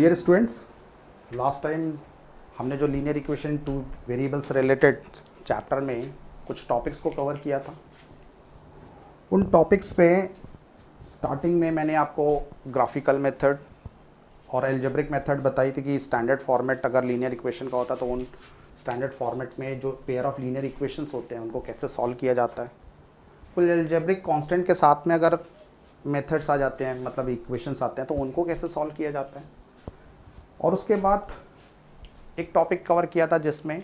Dear students, last time हमने जो linear equation two variables related chapter में कुछ टॉपिक्स को कवर किया था। उन टॉपिक्स पे स्टार्टिंग में मैंने आपको ग्राफिकल मेथड और एल्जेब्रिक मेथड बताई थी कि स्टैंडर्ड फॉर्मेट अगर लीनियर इक्वेशन का होता तो उन स्टैंडर्ड फॉर्मेट में जो पेयर ऑफ लीनियर इक्वेशंस होते हैं उनको कैसे सॉल्व किया जाता है। कुल एल्जेब्रिक कांस्टेंट के साथ में अगर मेथड्स आ जाते हैं, मतलब इक्वेशंस आते हैं, तो उनको कैसे सॉल्व किया जाता है। और उसके बाद एक टॉपिक कवर किया था जिसमें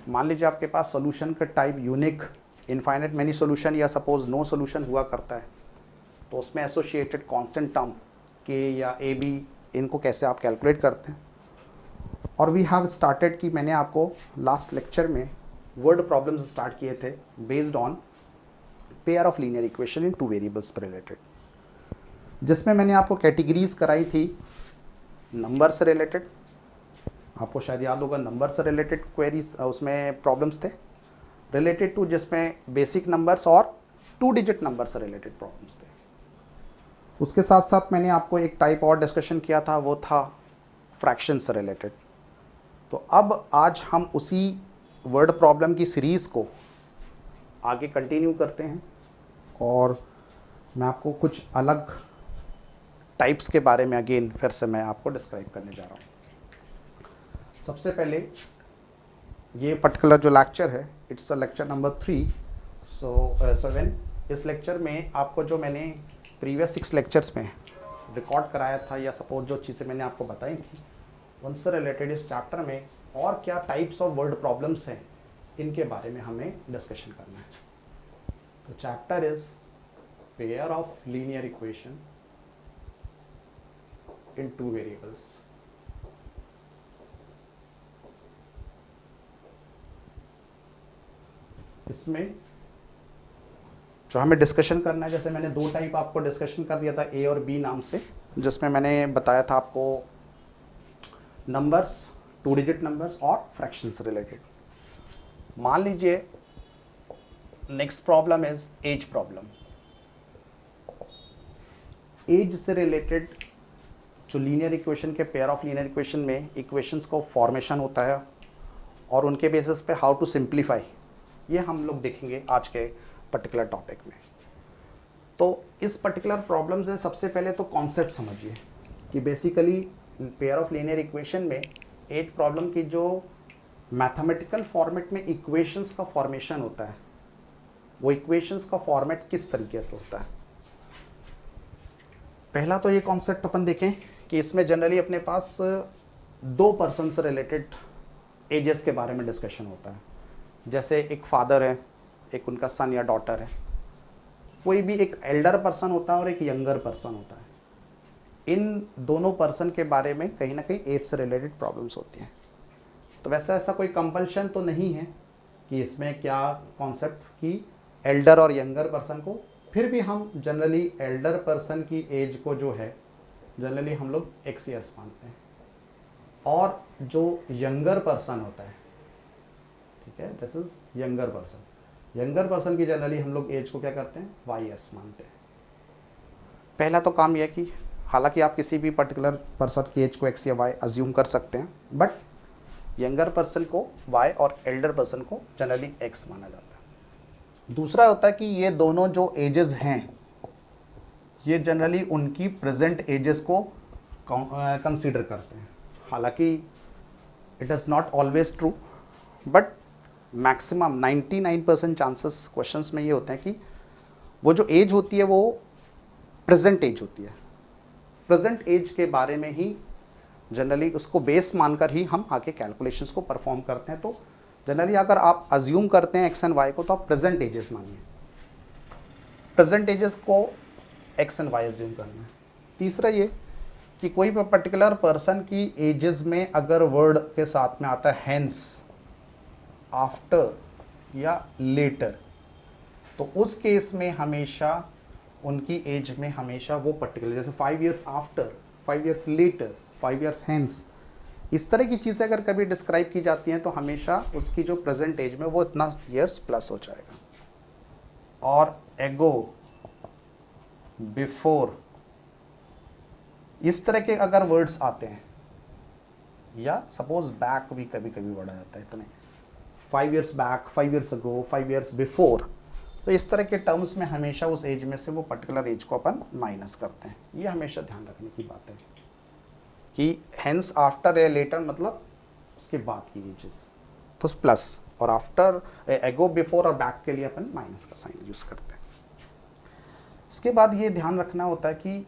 मान लीजिए आपके पास सोल्यूशन का type unique, infinite many solution या सपोज नो सोल्यूशन हुआ करता है, तो उसमें एसोसिएटेड कांस्टेंट टर्म के या ए बी इनको कैसे आप कैलकुलेट करते हैं। और वी हैव स्टार्टेड कि मैंने आपको लास्ट लेक्चर में वर्ड प्रॉब्लम्स स्टार्ट किए थे based on pair of linear equation in two variables पर रिलेटेड, जिसमें मैंने आपको कैटेगरीज कराई थी नंबर से रिलेटेड। आपको शायद याद होगा नंबर से रिलेटेड क्वेरीज उसमें प्रॉब्लम्स थे रिलेटेड टू, जिसमें बेसिक नंबर्स और 2 डिजिट नंबर से रिलेटेड प्रॉब्लम्स थे। उसके साथ साथ मैंने आपको एक टाइप और डिस्कशन किया था, वो था फ्रैक्शन से रिलेटेड। तो अब आज हम उसी वर्ड प्रॉब्लम की सीरीज़ को आगे कंटिन्यू करते हैं और मैं आपको कुछ अलग टाइप्स के बारे में अगेन फिर से मैं आपको डिस्क्राइब करने जा रहा हूँ। सबसे पहले ये पर्टिकुलर जो लेक्चर है, इट्स अ लेक्चर नंबर 7। इस लेक्चर में आपको जो मैंने प्रीवियस 6 लेक्चर्स में रिकॉर्ड कराया था या सपोज जो चीज़ें मैंने आपको बताई थी उनसे रिलेटेड इस चैप्टर में और क्या टाइप्स ऑफ वर्ड प्रॉब्लम्स हैं इनके बारे में हमें डिस्कशन करना है। तो chapter is pair of linear equation in two variables. इसमें जो हमें डिस्कशन करना है, जैसे मैंने 2 टाइप आपको डिस्कशन कर दिया था ए और बी नाम से, जिसमें मैंने बताया था आपको नंबर्स, 2 डिजिट नंबर्स और फ्रैक्शंस रिलेटेड। मान लीजिए next problem is age problem. Age से रिलेटेड जो लीनियर इक्वेशन के पेयर ऑफ लीनियर इक्वेशन में इक्वेशंस को फॉर्मेशन होता है और उनके बेसिस पे हाउ टू सिंप्लीफाई, ये हम लोग देखेंगे आज के पर्टिकुलर टॉपिक में। तो इस पर्टिकुलर प्रॉब्लम से सबसे पहले तो कॉन्सेप्ट समझिए कि basically pair of linear equation में एज प्रॉब्लम की जो मैथमेटिकल फॉर्मेट में इक्वेशंस का फॉर्मेशन होता है, वो इक्वेशंस का फॉर्मेट किस तरीके से होता है। पहला तो ये कॉन्सेप्ट अपन देखें कि इसमें जनरली अपने पास 2 पर्सन से रिलेटेड एजेस के बारे में डिस्कशन होता है। जैसे एक फादर है, एक उनका सन या डॉटर है, कोई भी एक एल्डर पर्सन होता है और एक यंगर पर्सन होता है। इन दोनों पर्सन के बारे में कहीं ना कहीं एज से रिलेटेड प्रॉब्लम्स होती हैं। तो वैसे ऐसा कोई कंपल्शन तो नहीं है कि इसमें क्या कॉन्सेप्ट कि एल्डर और यंगर पर्सन को, फिर भी हम जनरली एल्डर पर्सन की एज को जो है जनरली हम लोग x ईयर्स मानते हैं, और जो यंगर पर्सन होता है, ठीक है, this is younger person, younger person की जनरली हम लोग एज को क्या करते हैं, y ईयर्स मानते हैं। पहला तो काम यह कि हालांकि आप किसी भी पर्टिकुलर पर्सन की एज को x या y अज्यूम कर सकते हैं, बट यंगर पर्सन को y और एल्डर पर्सन को जनरली x माना जाता है। दूसरा होता है कि ये दोनों जो एजेस हैं ये जनरली उनकी प्रेजेंट एजेस को कंसीडर करते हैं। हालांकि it is not always true, but maximum 99% chances questions में ये होते हैं कि वो जो एज होती है वो प्रेजेंट एज होती है। प्रेजेंट एज के बारे में ही जनरली उसको बेस मानकर ही हम आगे कैलकुलेशंस को परफॉर्म करते हैं। तो जनरली अगर आप अज्यूम करते हैं एक्स एंड वाई को, तो आप प्रेजेंट एजेस मानिए, प्रेजेंट एजेस को एक्स एंड वाई अज्यूम करना है। तीसरा ये कि कोई भी पर्टिकुलर पर्सन की एजेस में अगर वर्ड के साथ में आता है हैंस, आफ्टर या लेटर, तो उस केस में हमेशा उनकी एज में हमेशा वो पर्टिकुलर, जैसे 5 years after, 5 years later, 5 years hence, इस तरह की चीज़ें अगर कभी डिस्क्राइब की जाती हैं तो हमेशा उसकी जो प्रेजेंट एज में वो इतना ईयर्स प्लस हो जाएगा। और एगो, बिफोर, इस तरह के अगर वर्ड्स आते हैं या सपोज बैक भी कभी कभी बढ़ा जाता है इतने 5 years बैक, 5 years अगो, 5 years बिफोर। तो इस तरह के टर्म्स में हमेशा उस एज में से वो पर्टिकुलर एज को अपन माइनस करते हैं। ये हमेशा ध्यान रखने की बात है कि हेंस आफ्टर या लेटर मतलब उसके बाद की एजेस, तो प्लस, और आफ्टर एगो, बिफोर और बैक के लिए अपन माइनस का साइन यूज़ करते हैं। इसके बाद ये ध्यान रखना होता है कि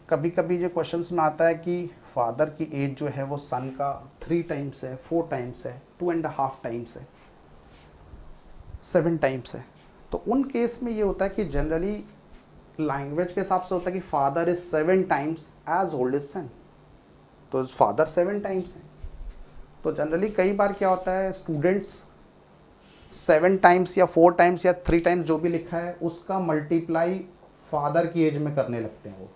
कभी कभी जो क्वेश्चंस में आता है कि फादर की एज जो है वो सन का 3 टाइम्स है, 4 टाइम्स है, 2.5 टाइम्स है, 7 टाइम्स है। तो उन केस में ये होता है कि जनरली लैंग्वेज के हिसाब से होता है कि father is 7 times age old age son, तो फादर 7 टाइम्स है। तो जनरली कई बार क्या होता है, स्टूडेंट्स 7 टाइम्स या 4 टाइम्स या 3 टाइम्स जो भी लिखा है उसका मल्टीप्लाई फादर की एज में करने लगते हैं वो,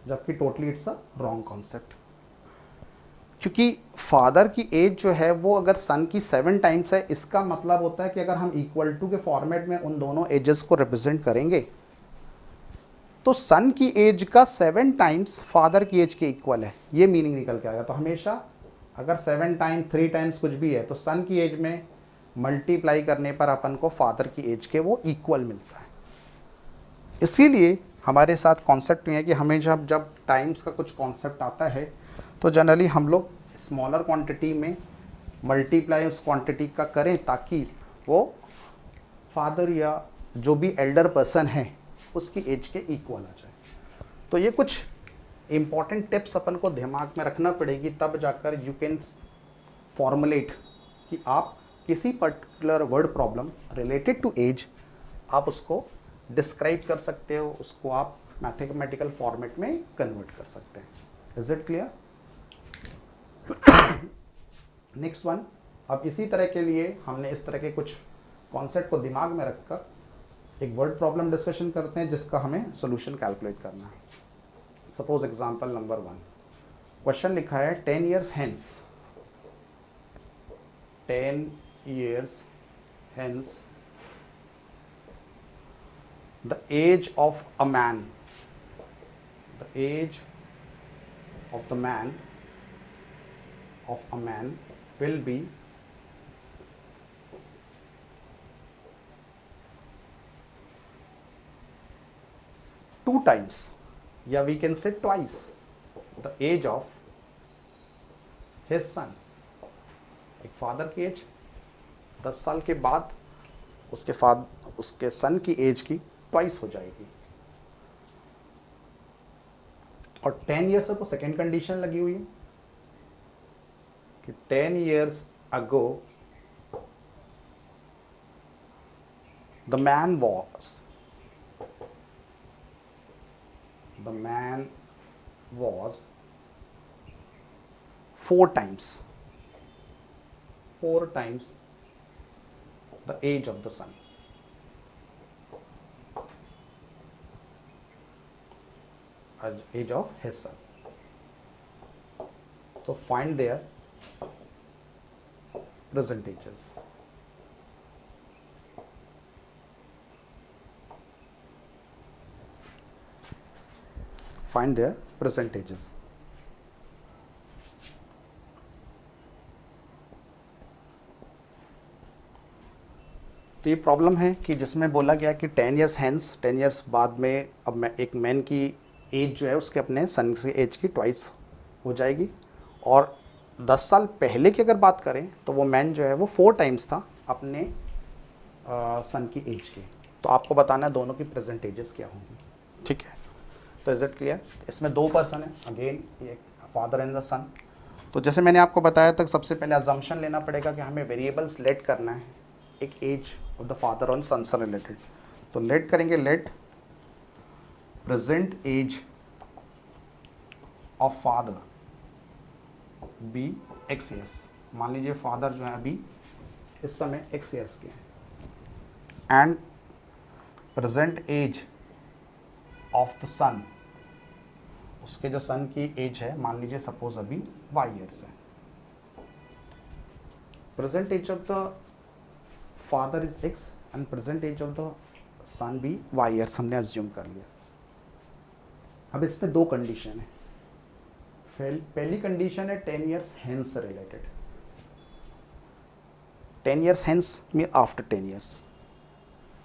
जबकि totally it's a wrong concept. क्योंकि फादर की एज जो है वो अगर सन की 7 टाइम्स है, इसका मतलब होता है कि अगर हम इक्वल टू के फॉर्मेट में उन दोनों एजेस को रिप्रेजेंट करेंगे तो सन की एज का 7 टाइम्स फादर की एज के इक्वल है, ये मीनिंग निकल के आएगा। तो हमेशा अगर 7 टाइम्स 3 टाइम्स कुछ भी है तो सन की एज में मल्टीप्लाई करने पर अपन को फादर की एज के वो इक्वल मिलता है। इसीलिए हमारे साथ कॉन्सेप्ट में है कि हमें जब टाइम्स का कुछ कॉन्सेप्ट आता है तो जनरली हम लोग स्मॉलर क्वांटिटी में मल्टीप्लाई उस क्वांटिटी का करें ताकि वो फादर या जो भी एल्डर पर्सन है उसकी एज के इक्वल आ जाए। तो ये कुछ इम्पॉर्टेंट टिप्स अपन को दिमाग में रखना पड़ेगी, तब जाकर यू कैन फॉर्मुलेट कि आप किसी particular word problem related to age आप उसको डिस्क्राइब कर सकते हो, उसको आप मैथमेटिकल फॉर्मेट में कन्वर्ट कर सकते हैं। Is it clear? Next one, अब इसी तरह के लिए हमने इस तरह के कुछ कॉन्सेप्ट को दिमाग में रखकर एक वर्ड प्रॉब्लम डिस्कशन करते हैं जिसका हमें सोल्यूशन कैलकुलेट करना है। सपोज एग्जांपल नंबर 1, क्वेश्चन लिखा है 10 years hence, 10 years hence the age of a man, the age of the man of a man will be 2 times, या we can say twice the age of his son। एक father की as 10 साल के बाद उसके सन की as की twice हो जाएगी। और 10 ईयर्स है तो सेकेंड कंडीशन लगी हुई है कि 10 years ago the man was 4 times the age of the son। Age of his son। So find their percentages। Find their percentages। तो ये प्रॉब्लम है कि जिसमें बोला गया कि 10 years hence, 10 years बाद में अब मैं एक मैन की एज जो है उसके अपने सन की एज की ट्वाइस हो जाएगी। और 10 साल पहले की अगर बात करें तो वो मैन जो है वो 4 टाइम्स था अपने सन की एज के। तो आपको बताना है दोनों की प्रेजेंटेजेस क्या होंगी, ठीक है? तो इज इट क्लियर? इसमें 2 पर्सन है, अगेन ये फादर एंड द सन। तो जैसे मैंने आपको बताया था, सबसे पहले अजम्पशन लेना पड़ेगा कि हमें वेरिएबल्स लेट करना है एक age of the father on son से रिलेटेड। तो लेट करेंगे, let present age of father be x years. मान लीजिए फादर जो है अभी इस समय एक्स ईयर्स के हैं, and present age of the son, उसके जो सन की एज है मान लीजिए सपोज अभी वाई ईयर्स है। Present age of the father is x and present age of the son भी वाई ईयर्स हमने अज्यूम कर लिया। अब इसमें 2 कंडीशन है। पहली कंडीशन है 10 years hence related. 10 years hence mean after 10 years.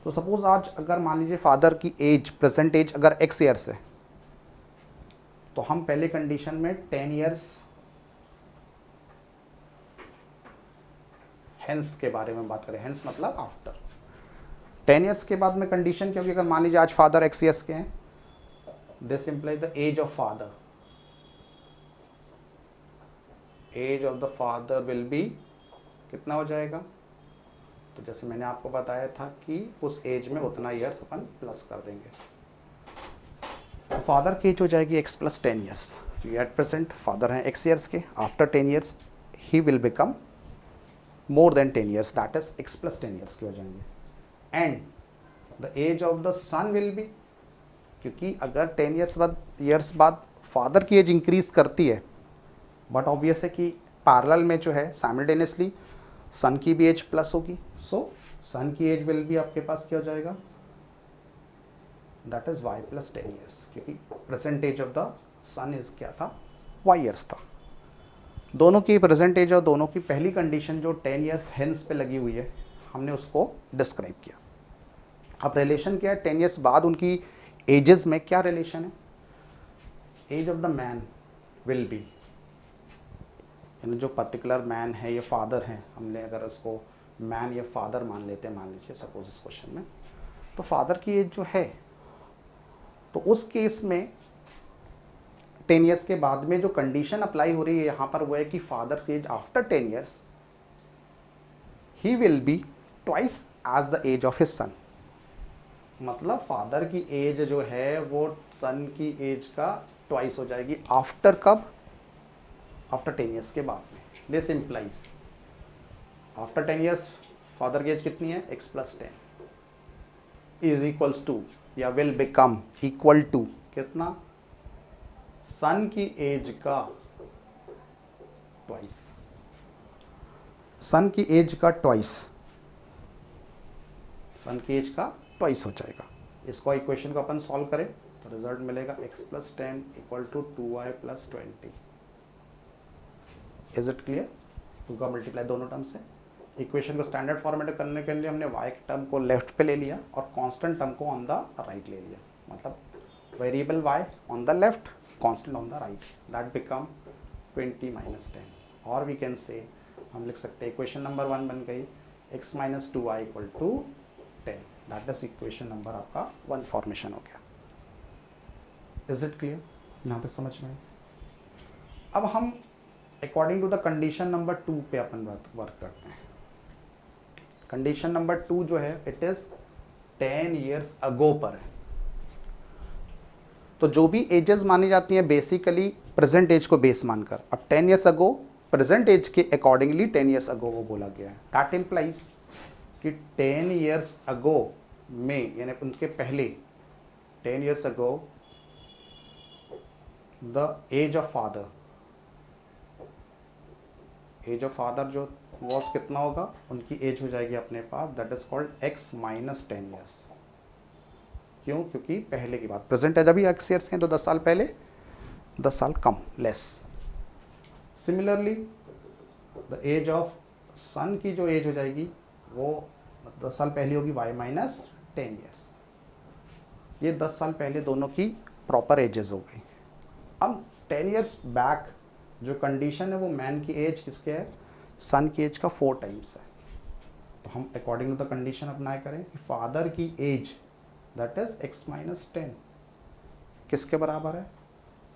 तो सपोज आज अगर मान लीजिए फादर की एज, प्रेजेंट एज अगर x ईयर्स है, तो हम पहले कंडीशन में 10 ईयर्स हेंस के बारे में बात करें। हेंस मतलब आफ्टर 10 ईयर्स के बाद में कंडीशन क्या होगी? अगर मान लीजिए आज फादर x ईयर्स के हैं, this imply the age of father, age of the father will be कितना हो जाएगा? तो जैसे मैंने आपको बताया था कि उस एज में उतना ईयर्स अपन प्लस कर देंगे, तो फादर की एज हो जाएगी x plus 10 years. At present father हैं x ईयर्स के, after 10 years he will become more than 10 years, that is x plus 10 years के हो जाएंगे। And the age of the son will be, क्योंकि अगर 10 ईयर्स बाद फादर की as increase करती है, बट ऑब्वियस है कि पैरेलल में जो है साइमल्टेनियसली सन की भी एज प्लस होगी, सो सन की एज विल भी आपके पास क्या हो जाएगा? That is y plus 10 years, क्योंकि present age of the son is क्या था? y ईयर्स था। दोनों की प्रेजेंट एज और दोनों की पहली कंडीशन जो 10 ईयर्स हेंस पे लगी हुई है, हमने उसको डिस्क्राइब किया। अब रिलेशन क्या है? 10 ईयर्स बाद उनकी एजेस में क्या रिलेशन है? Age of the man will be, यानी जो पर्टिकुलर मैन है या फादर है, हमने अगर उसको मैन या फादर मान लेते हैं, मान लीजिए सपोज इस क्वेश्चन में, तो फादर की एज जो है, तो उस केस में 10 ईयर्स के बाद में जो कंडीशन अप्लाई हो रही है यहाँ पर वो है कि फादर की age after 10 years he will be twice age the age of his son. मतलब फादर की एज जो है वो सन की एज का ट्वाइस हो जाएगी। आफ्टर कब? आफ्टर 10 ईयर्स के बाद में। This implies after 10 years father की एज कितनी है? x plus 10 is equals to या विल बिकम इक्वल टू कितना? सन की एज का ट्वाइस। सन की एज का ट्वाइस, सन की एज का ट्वाइस हो जाएगा। इसको इक्वेशन को अपन सॉल्व करें तो रिजल्ट मिलेगा x plus 10 equal to 2y plus 20। Is it clear? 2 का मल्टीप्लाई दोनों टर्म से। इक्वेशन को स्टैंडर्ड फॉर्मेट करने के लिए हमने y टर्म को लेफ्ट पे ले लिया और कांस्टेंट टर्म को ऑन द राइट ले लिया। मतलब variable y on the left, constant on the right, that become 20 minus 10। और वी कैन से, हम लिख सकते हैं इक्वेशन नंबर 1 बन गई x minus 2y equal to 10। That is equation number आपका 1 फॉर्मेशन हो गया। Is it clear? यहाँ पे समझ में? अब हम according to the condition number 2 पे अपन वर्क करते हैं। कंडीशन नंबर 2 जो है इट इज 10 ईयर्स अगो पर है। तो जो भी एजेस मानी जाती हैं बेसिकली प्रेजेंट एज को बेस मानकर, अब 10 ईयर्स अगो प्रेजेंट एज के अकॉर्डिंगली 10 ईयर्स अगो वो बोला गया है। दैट इम्प्लाइज कि 10 ईयर्स अगो में, यानी उनके पहले 10 years ago the age of father, age of father जो वॉज कितना होगा? उनकी एज हो जाएगी अपने पास, that is called x minus 10 years. क्यों? क्योंकि पहले की बात, प्रेजेंट एज अभी x ईयर्स के तो 10 साल पहले, 10 साल कम, less. Similarly the age of son की जो एज हो जाएगी वो 10 साल पहले होगी, y माइनस 10 ईयर्स। ये 10 साल पहले दोनों की प्रॉपर एजेस हो गई। अब 10 ईयर्स बैक जो कंडीशन है वो मैन की एज किसके है? सन की एज का 4 टाइम्स है। तो हम according to the condition apply करें कि फादर की age that is x minus 10 किसके बराबर है?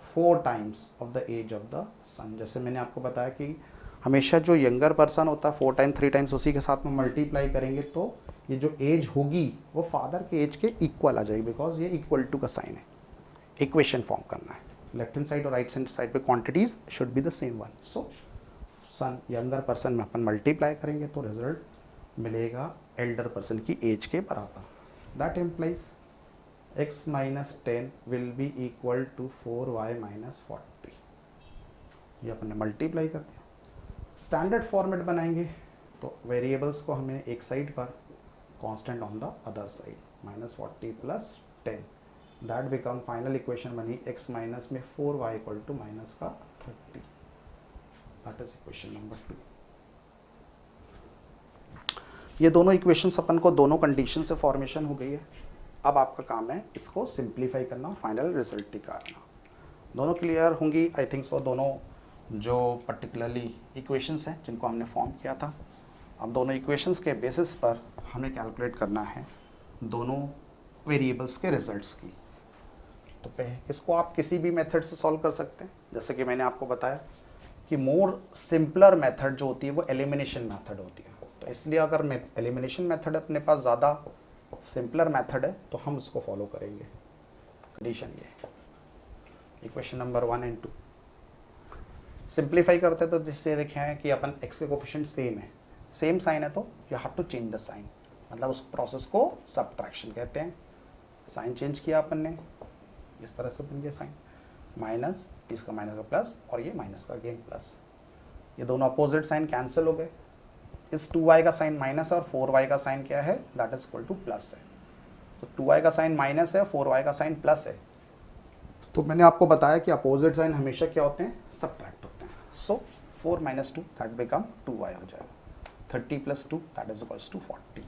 4 times of the age of the son. जैसे मैंने आपको बताया कि हमेशा जो यंगर पर्सन होता है 4 टाइम 3 टाइम्स उसी के साथ में मल्टीप्लाई करेंगे तो ये जो एज होगी वो फादर के एज के इक्वल आ जाएगी, बिकॉज ये इक्वल टू का साइन है। इक्वेशन फॉर्म करना है, लेफ्ट हैंड साइड और राइट हैंड साइड पे quantities should be the same one. So son younger person में अपन मल्टीप्लाई करेंगे तो रिजल्ट मिलेगा एल्डर पर्सन की एज के बराबर। That implies x minus 10 will be equal to 4y minus 40। ये अपन ने मल्टीप्लाई कर दिया। स्टैंडर्ड फॉर्मेट बनाएंगे तो वेरिएबल्स को हमें एक साइड पर, constant on the other side, minus 40 plus 10, that become final equation बनी x माइनस में 4y इक्वल टू माइनस का 30, दैट इज इक्वेशन नंबर 2। ये दोनों इक्वेशंस अपन को दोनों कंडीशन से फॉर्मेशन हो गई है। अब आपका काम है इसको सिंप्लीफाई करना, फाइनल रिजल्ट निकालना। दोनों क्लियर होंगी आई थिंक सो, दोनों जो पर्टिकुलरली इक्वेशंस हैं जिनको हमने फॉर्म किया था। अब दोनों इक्वेशंस के बेसिस पर हमें कैलकुलेट करना है दोनों वेरिएबल्स के रिजल्ट्स की। तो इसको आप किसी भी मेथड से सॉल्व कर सकते हैं। जैसे कि मैंने आपको बताया कि मोर सिंपलर मेथड जो होती है वो एलिमिनेशन मेथड होती है। तो इसलिए अगर एलिमिनेशन मेथड अपने पास ज़्यादा सिंपलर मेथड है तो हम उसको फॉलो करेंगे। कंडीशन ये इक्वेशन नंबर 1 एंड 2 सिंप्लीफाई करते तो जिससे देखे हैं कि अपन x के कोफिशिएंट सेम है, सेम साइन है तो you have to change the sign, मतलब उस प्रोसेस को सब्ट्रैक्शन कहते हैं। साइन चेंज किया अपन ने, इस तरह से बन गया साइन, माइनस इसका माइनस का प्लस और ये माइनस का अगेन प्लस। ये दोनों अपोजिट साइन कैंसिल हो गए। इस 2y का साइन माइनस है और 4y का साइन क्या है, that is equal two plus है। तो 2y का साइन माइनस है, 4y का साइन प्लस है। तो मैंने आपको बताया कि अपोजिट साइन हमेशा क्या होते हैं, सब्ट्रैक्ट होते हैं। सो 4 माइनस 2 दैट बिकम 2y हो जाएगा। 30 plus 2 that is equals to 40,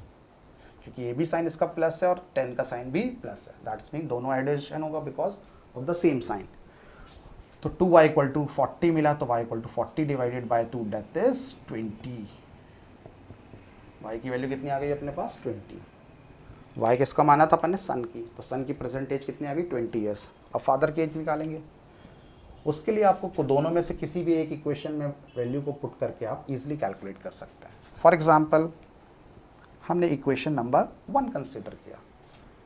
क्योंकि ये भी साइन इसका प्लस है और 10 का साइन भी प्लस है, दैट्स मीन दोनों एडिशन होगा because of the same sign. तो 2y इक्वल टू 40 मिला, तो y equal to 40 divided by 2 that is 20। y की वैल्यू कितनी आ गई अपने पास, 20। y किसका माना था अपन ने, सन की, तो सन की प्रेजेंट एज कितनी आ गई, 20 ईयर्स। अब फादर की एज निकालेंगे। उसके लिए आपको दोनों में से किसी भी एक इक्वेशन में वैल्यू को पुट करके आप इजीली कैलकुलेट कर सकते हैं। फॉर एग्जांपल हमने इक्वेशन नंबर 1 कंसीडर किया।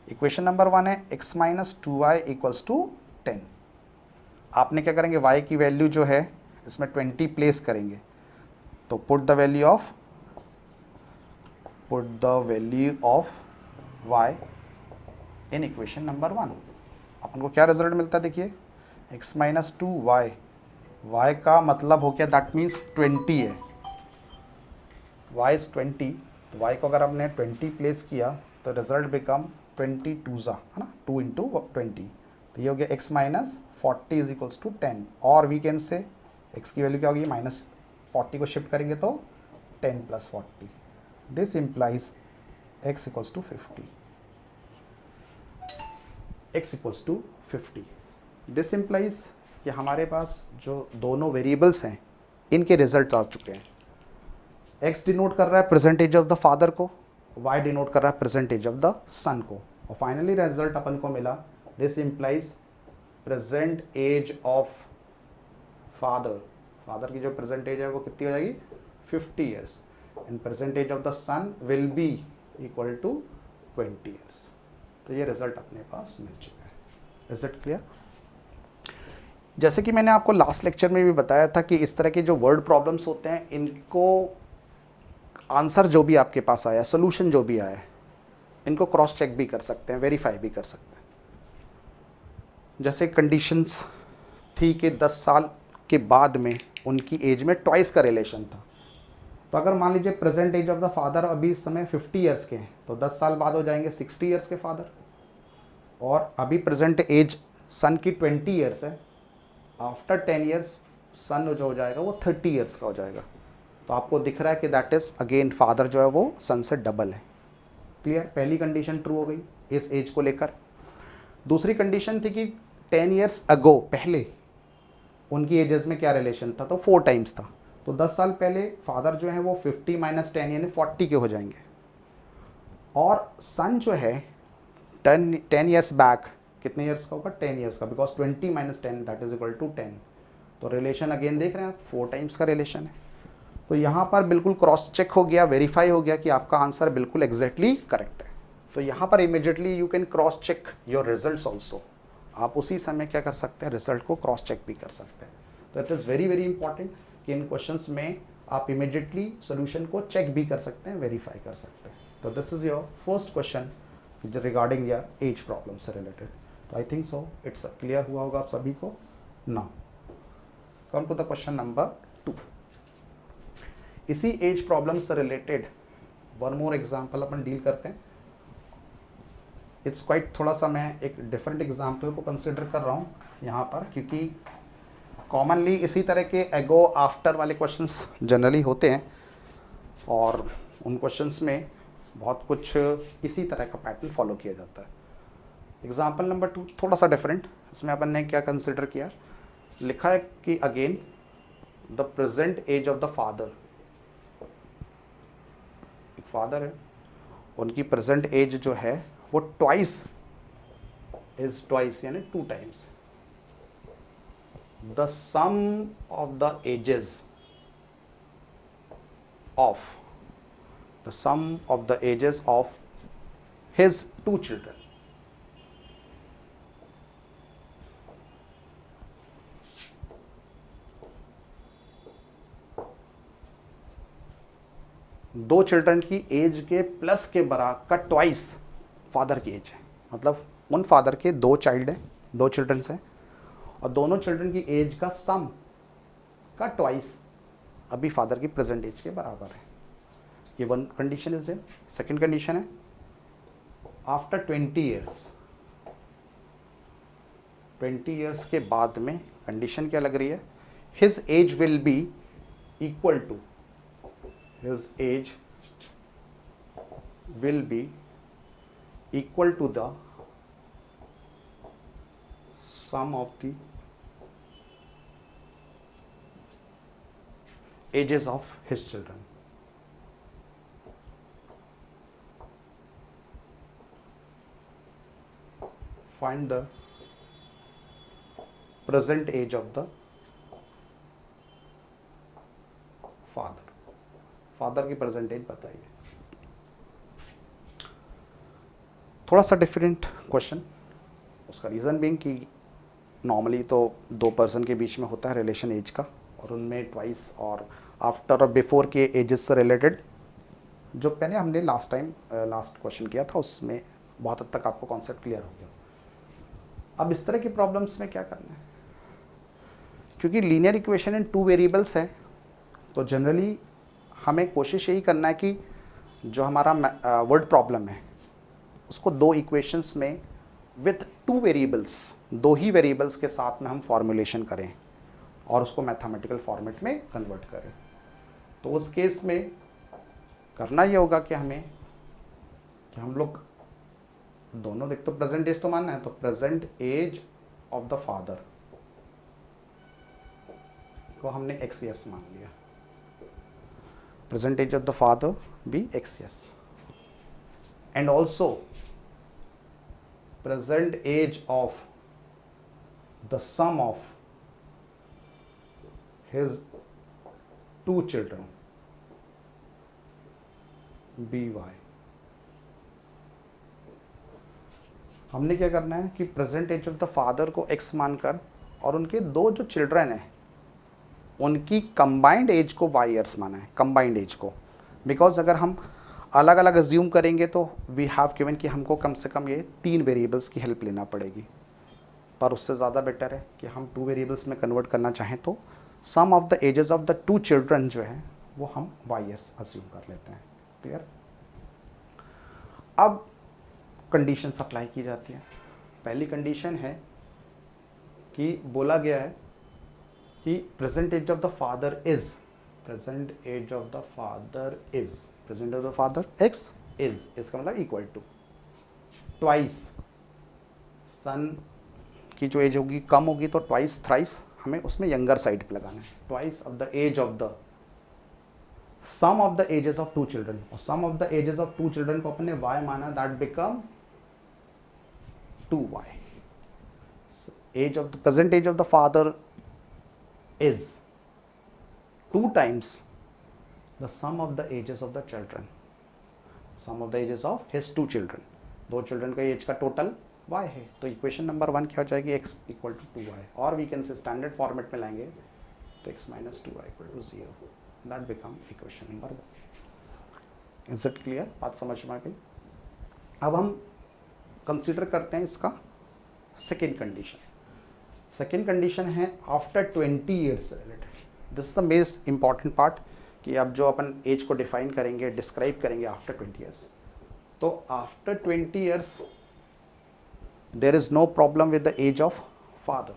इक्वेशन नंबर 1 है x minus 2y equals to 10। आपने क्या करेंगे, y की वैल्यू जो है इसमें 20 प्लेस करेंगे। तो put the value of y in equation number 1। अपन को क्या रिजल्ट मिलता है, देखिए x माइनस 2y, y का मतलब हो गया दैट मीन्स 20 है, y इज 20। तो y को अगर हमने 20 प्लेस किया तो रिजल्ट बिकम 20 2 है ना, 2 इंटू 20। तो ये हो गया x minus 40 is equals to 10। और वी कैन से x की वैल्यू क्या होगी, माइनस 40 को शिफ्ट करेंगे तो 10 plus 40। This implies x equals to 50। x equals to 50। This implies कि हमारे पास जो दोनों वेरिएबल्स हैं इनके रिजल्ट आ चुके हैं। x डिनोट कर रहा है present age of the father को, y डिनोट कर रहा है present age of the son को, और फाइनली रिजल्ट अपन को मिला। This implies present age of father की जो प्रेजेंट एज है वो कितनी हो जाएगी, 50 years, and present age of the son will be equal to 20 years. तो ये रिजल्ट अपने पास मिल चुका है। Is it clear? जैसे कि मैंने आपको लास्ट लेक्चर में भी बताया था कि इस तरह के जो वर्ड प्रॉब्लम्स होते हैं इनको आंसर जो भी आपके पास आया, सोल्यूशन जो भी आया, इनको क्रॉस चेक भी कर सकते हैं, वेरीफाई भी कर सकते हैं। जैसे कंडीशंस थी कि 10 साल के बाद में उनकी एज में ट्वाइस का रिलेशन था। तो अगर मान लीजिए present age of the father अभी इस समय 50 ईयर्स के हैं, तो 10 साल बाद हो जाएंगे 60 ईयर्स के फादर, और अभी प्रेजेंट एज सन की 20 ईयर्स है। आफ्टर 10 ईयर्स सन जो हो जाएगा वो 30 ईयर्स का हो जाएगा। तो आपको दिख रहा है कि दैट इज अगेन फादर जो है वो सन से डबल है। क्लियर? पहली कंडीशन ट्रू हो गई इस एज को लेकर। दूसरी कंडीशन थी कि 10 ईयर्स अगो, पहले उनकी एजेस में क्या रिलेशन था, तो 4 टाइम्स था। तो 10 साल पहले फादर जो है वो 50 माइनस 10 यानी 40 के हो जाएंगे, और सन जो है 10 ईयर्स बैक कितने ईयर्स का होगा, 10 ईयर्स का, because 20 minus 10 that is equal to 10। तो रिलेशन अगेन देख रहे हैं आप, 4 टाइम्स का रिलेशन है। तो यहाँ पर बिल्कुल क्रॉस चेक हो गया, वेरीफाई हो गया कि आपका आंसर बिल्कुल एग्जैक्टली करेक्ट है। तो यहाँ पर immediately you can cross check your results also. आप उसी समय क्या कर सकते हैं, रिजल्ट को क्रॉस चेक भी कर सकते हैं। तो it is very very important कि इन क्वेश्चंस में आप इमीडिएटली सोल्यूशन को चेक भी कर सकते हैं, वेरीफाई कर सकते हैं। तो this is your first question regarding your age problem से रिलेटेड। तो I think so it's clear हुआ होगा आप सभी को। Now come to the question number 2। इसी एज प्रॉब्लम से रिलेटेड वन मोर एग्जाम्पल अपन डील करते हैं। इट्स क्वाइट, थोड़ा सा मैं एक डिफरेंट एग्जाम्पल को कंसिडर कर रहा हूँ यहाँ पर, क्योंकि कॉमनली इसी तरह के एगो आफ्टर वाले क्वेश्चंस जनरली होते हैं, और उन क्वेश्चंस में बहुत कुछ इसी तरह का पैटर्न फॉलो किया जाता है। एग्जाम्पल नंबर 2 थोड़ा सा डिफरेंट, इसमें अपन ने क्या कंसिडर किया, लिखा है कि again the present age of the father, एक फादर है, उनकी प्रेजेंट एज जो है वो ट्वाइस यानी 2 times the sum of the ages of his 2 children. दो चिल्ड्रन की एज के प्लस के बराबर का ट्वाइस फादर की एज है, मतलब उन फादर के 2 चाइल्ड हैं, 2 चिल्ड्रंस हैं, और दोनों चिल्ड्रन की एज का सम का ट्वाइस अभी फादर की प्रेजेंट एज के बराबर है। ये one condition is there. Second condition है आफ्टर 20 ईयर्स के बाद में कंडीशन क्या लग रही है, his age will be equal to the sum of the ages of his children. Find the present age of the father की प्रेजेंट एज बताइए। थोड़ा सा डिफरेंट क्वेश्चन, उसका रीज़न बीइंग कि नॉर्मली तो 2 पर्सन के बीच में होता है रिलेशन एज का, और उनमें ट्वाइस और आफ्टर और बिफोर के एजेस से रिलेटेड जो पहले हमने लास्ट क्वेश्चन किया था उसमें बहुत हद तक आपको कॉन्सेप्ट क्लियर हो गया। अब इस तरह की प्रॉब्लम्स में क्या करना है, क्योंकि लीनियर इक्वेशन इन 2 वेरिएबल्स है, तो जनरली हमें कोशिश यही करना है कि जो हमारा वर्ड प्रॉब्लम है उसको 2 इक्वेशंस में विथ 2 वेरिएबल्स, 2 ही वेरिएबल्स के साथ में हम फॉर्मुलेशन करें और उसको मैथमेटिकल फॉर्मेट में कन्वर्ट करें। तो उस केस में करना ये होगा कि हम लोग दोनों देख, तो प्रेजेंट एज तो मानना है, तो present age of the father को हमने x years मान लिया, present age of the father be x years, and also present age of the sum of his 2 children by। हमने क्या करना है कि present age of the father को x मानकर और उनके 2 जो चिल्ड्रन हैं उनकी कंबाइंड एज को y ईयर्स माना है, कंबाइंड एज को, बिकॉज अगर हम अलग अलग अज्यूम करेंगे तो वी हैव गिवन कि हमको कम से कम ये 3 वेरिएबल्स की हेल्प लेना पड़ेगी, पर उससे ज़्यादा बेटर है कि हम 2 वेरिएबल्स में कन्वर्ट करना चाहें तो sum of the ages of the 2 children जो है वो हम y ईयर्स अज्यूम कर लेते हैं। क्लियर। अब कंडीशंस अप्लाई की जाती हैं। पहली कंडीशन है कि बोला गया है कि present age of the father is x is, इसका मतलब इक्वल टू ट्वाइस, सन की जो एज होगी कम होगी तो ट्वाइस थ्राइस हमें उसमें यंगर साइड पे लगाना है, twice of the age of the sum of the ages of 2 children, और sum of the ages of 2 children को अपने y माना, that become 2y। Age of the present age of the father is 2 times the sum of the ages of the children, sum of the ages of his 2 children, 2 children का as का total y है, तो equation number 1 क्या हो जाएगी, x equal to 2y, और we can say standard format में लाएंगे तो x minus 2y equal to 0, that become equation number 1। Is it clear, बात समझ में आ गई। अब हम कंसिडर करते हैं इसका सेकेंड कंडीशन। सेकेंड कंडीशन है after 20 years related. This is the most important part कि अब जो अपन एज को डिफाइन करेंगे, डिस्क्राइब करेंगे आफ्टर 20 ईयर्स, तो after 20 years there is no problem with the age of father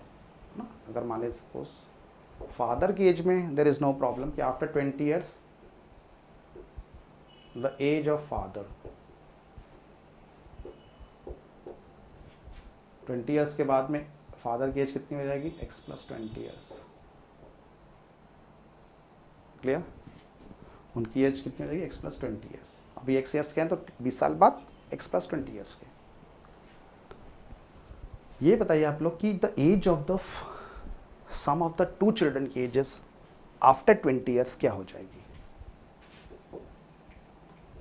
ना। अगर मान लें सपोज फादर की एज में देर इज नो प्रॉब्लम कि after 20 years the age of father 20 years के बाद में फादर की एज कितनी हो जाएगी x प्लस 20 ईयर्स। क्लियर? उनकी एज कितनी हो जाएगी x प्लस 20 ईयर्स। अभी x ईयर्स के हैं तो 20 साल बाद x प्लस 20 ईयर्स के। ये बताइए आप लोग कि the age of the sum of the two children की एजेस आफ्टर 20 ईयर्स क्या हो जाएगी?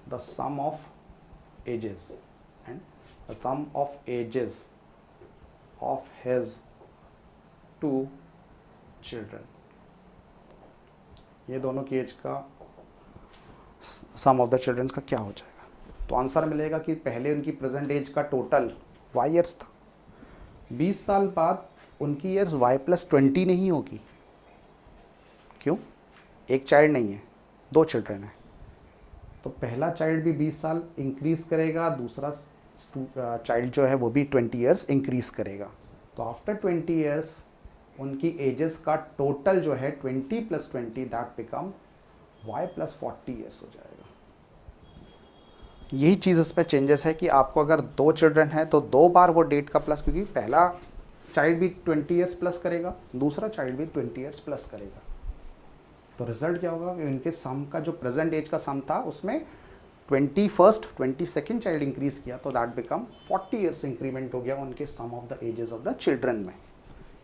The sum of ages and the sum of ages of his two children, ये दोनों की एज का सम ऑफ द चिल्ड्रन का क्या हो जाएगा? तो आंसर मिलेगा कि पहले उनकी प्रेजेंट एज का टोटल y ईयर्स था, 20 साल बाद उनकी ईयर्स y प्लस 20 नहीं होगी। क्यों? एक चाइल्ड नहीं है, 2 चिल्ड्रन है, तो पहला चाइल्ड भी 20 साल इंक्रीज करेगा, दूसरा चाइल्ड जो है वो भी 20 ईयर्स इंक्रीज करेगा। तो आफ्टर 20 ईयर्स उनकी एजेस का टोटल जो है 20 plus 20 that become y plus 40 years हो जाएगा। यही चीज़ इसमें चेंजेस है कि आपको अगर 2 चिल्ड्रन है तो 2 बार वो डेट का प्लस, क्योंकि पहला चाइल्ड भी 20 ईयर्स प्लस करेगा, दूसरा चाइल्ड भी 20 ईयर्स प्लस करेगा। तो रिजल्ट क्या होगा कि इनके सम का जो प्रेजेंट एज का सम था उसमें 22nd चाइल्ड इंक्रीज किया तो दैट बिकम 40 ईयर्स इंक्रीमेंट हो गया उनके sum of the ages of the children में।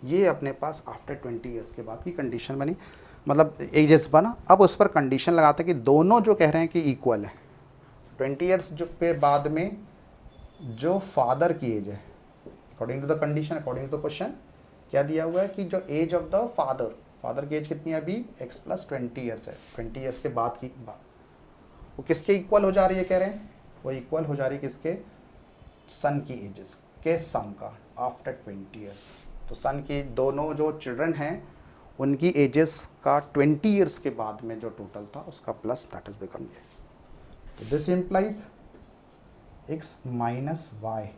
ये अपने पास आफ्टर 20 ईयर्स के बाद की कंडीशन बनी, मतलब एजेस बना। अब उस पर कंडीशन लगाते हैं कि दोनों जो कह रहे हैं कि इक्वल है। 20 ईयर्स जो पे बाद में जो फादर की एज है according to the condition, according to the question क्या दिया हुआ है कि जो एज ऑफ द फादर की एज कितनी है अभी x प्लस 20 ईयर्स है। 20 ईयर्स के बाद की बात वो किसके इक्वल हो जा रही है कह रहे हैं, वो इक्वल हो जा रही है किसके? सन की एजेस के सम का आफ्टर 20 ईयर्स। तो सन की दोनों जो चिल्ड्रन हैं उनकी एजेस का 20 ईयर्स के बाद में जो टोटल था उसका प्लस दैट इज बिकम ये। तो this implies x minus y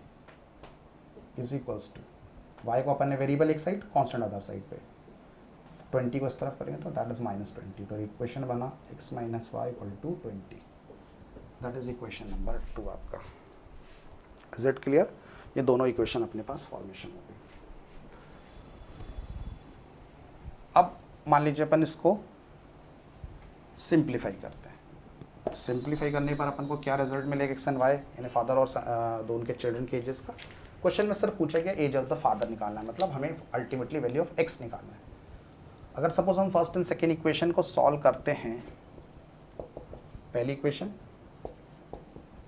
is equals to, y को अपन ने वेरिएबल एक साइड, कांस्टेंट अदर साइड पे, 20 को इस तरफ करेंगे तो दैट इज माइनस 20। तो इक्वेशन बना x minus y equal to 20, that is equation number 2 आपका। Is it clear? ये दोनों इक्वेशन अपने पास फॉर्मेशन हो गई। अब मान लीजिए अपन इसको सिंप्लीफाई करते हैं। सिंप्लीफाई करने पर अपन को क्या रिजल्ट मिलेगा? एक्स एंड वाई यानी फादर और दोनों के चिल्ड्रन के एजेस का। क्वेश्चन में सर पूछा गया एज ऑफ द फादर निकालना है, मतलब हमें अल्टीमेटली वैल्यू ऑफ एक्स निकालना है। अगर सपोज हम फर्स्ट एंड सेकेंड इक्वेशन को सॉल्व करते हैं, पहली इक्वेशन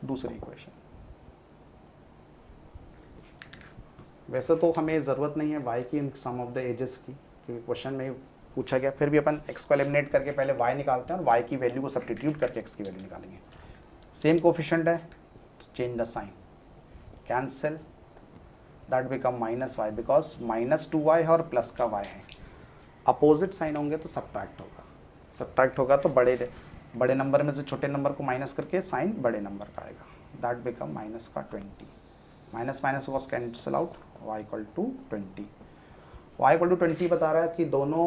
दूसरी इक्वेशन, वैसे तो हमें ज़रूरत नहीं है y की सम ऑफ द एजेस की, क्योंकि क्वेश्चन में पूछा गया, फिर भी अपन x को एलिमिनेट करके पहले y निकालते हैं और y की वैल्यू को सब्स्टिट्यूट करके x की वैल्यू निकालेंगे। सेम कोफिशिएंट है तो change the sign, cancel, that become minus y because -2y है और प्लस का y है। अपोजिट साइन होंगे तो सब्ट्रैक्ट होगा, सब्ट्रैक्ट होगा तो बड़े नंबर में से छोटे नंबर को माइनस करके साइन बड़े नंबर का आएगा, दैट बिकम माइनस का 20, minus minus was cancel out, y equal to 20। y equal to 20 बता रहा है कि दोनों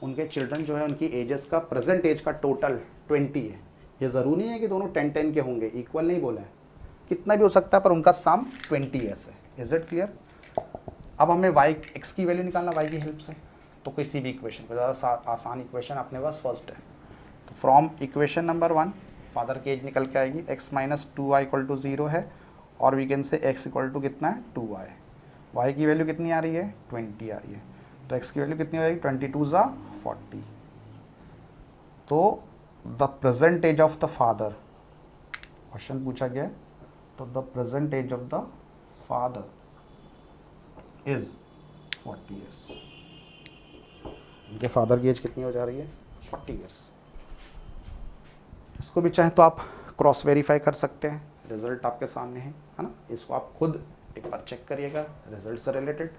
उनके चिल्ड्रन जो है उनकी एजेस का प्रेजेंट एज का टोटल 20 है। ये ज़रूरी नहीं है कि दोनों 10-10 के होंगे, इक्वल नहीं बोला है, कितना भी हो सकता है पर उनका सम 20 ईयर्स है। Is it clear? अब हमें x की वैल्यू निकालना y की हेल्प से, तो किसी भी इक्वेशन को, ज़्यादा आसान इक्वेशन अपने पास फर्स्ट है, तो फ्रॉम इक्वेशन नंबर 1 फादर की एज निकल के आएगी, x minus 2y equal to 0 है और we can say x equal to कितना है 2y। y की वैल्यू कितनी आ रही है 20 आ रही है, तो x की वैल्यू कितनी हो जाएगी 22 ज़ा 40। तो the present age of the father, question पूछा गया है, तो the present age of the father is 40 years. इनके फादर की एज कितनी हो जा रही है 40 ईयर्स। इसको भी चाहे तो आप क्रॉस वेरीफाई कर सकते हैं, रिजल्ट आपके सामने है ना। इसको आप खुद एक बार चेक करिएगा रिजल्ट से रिलेटेड,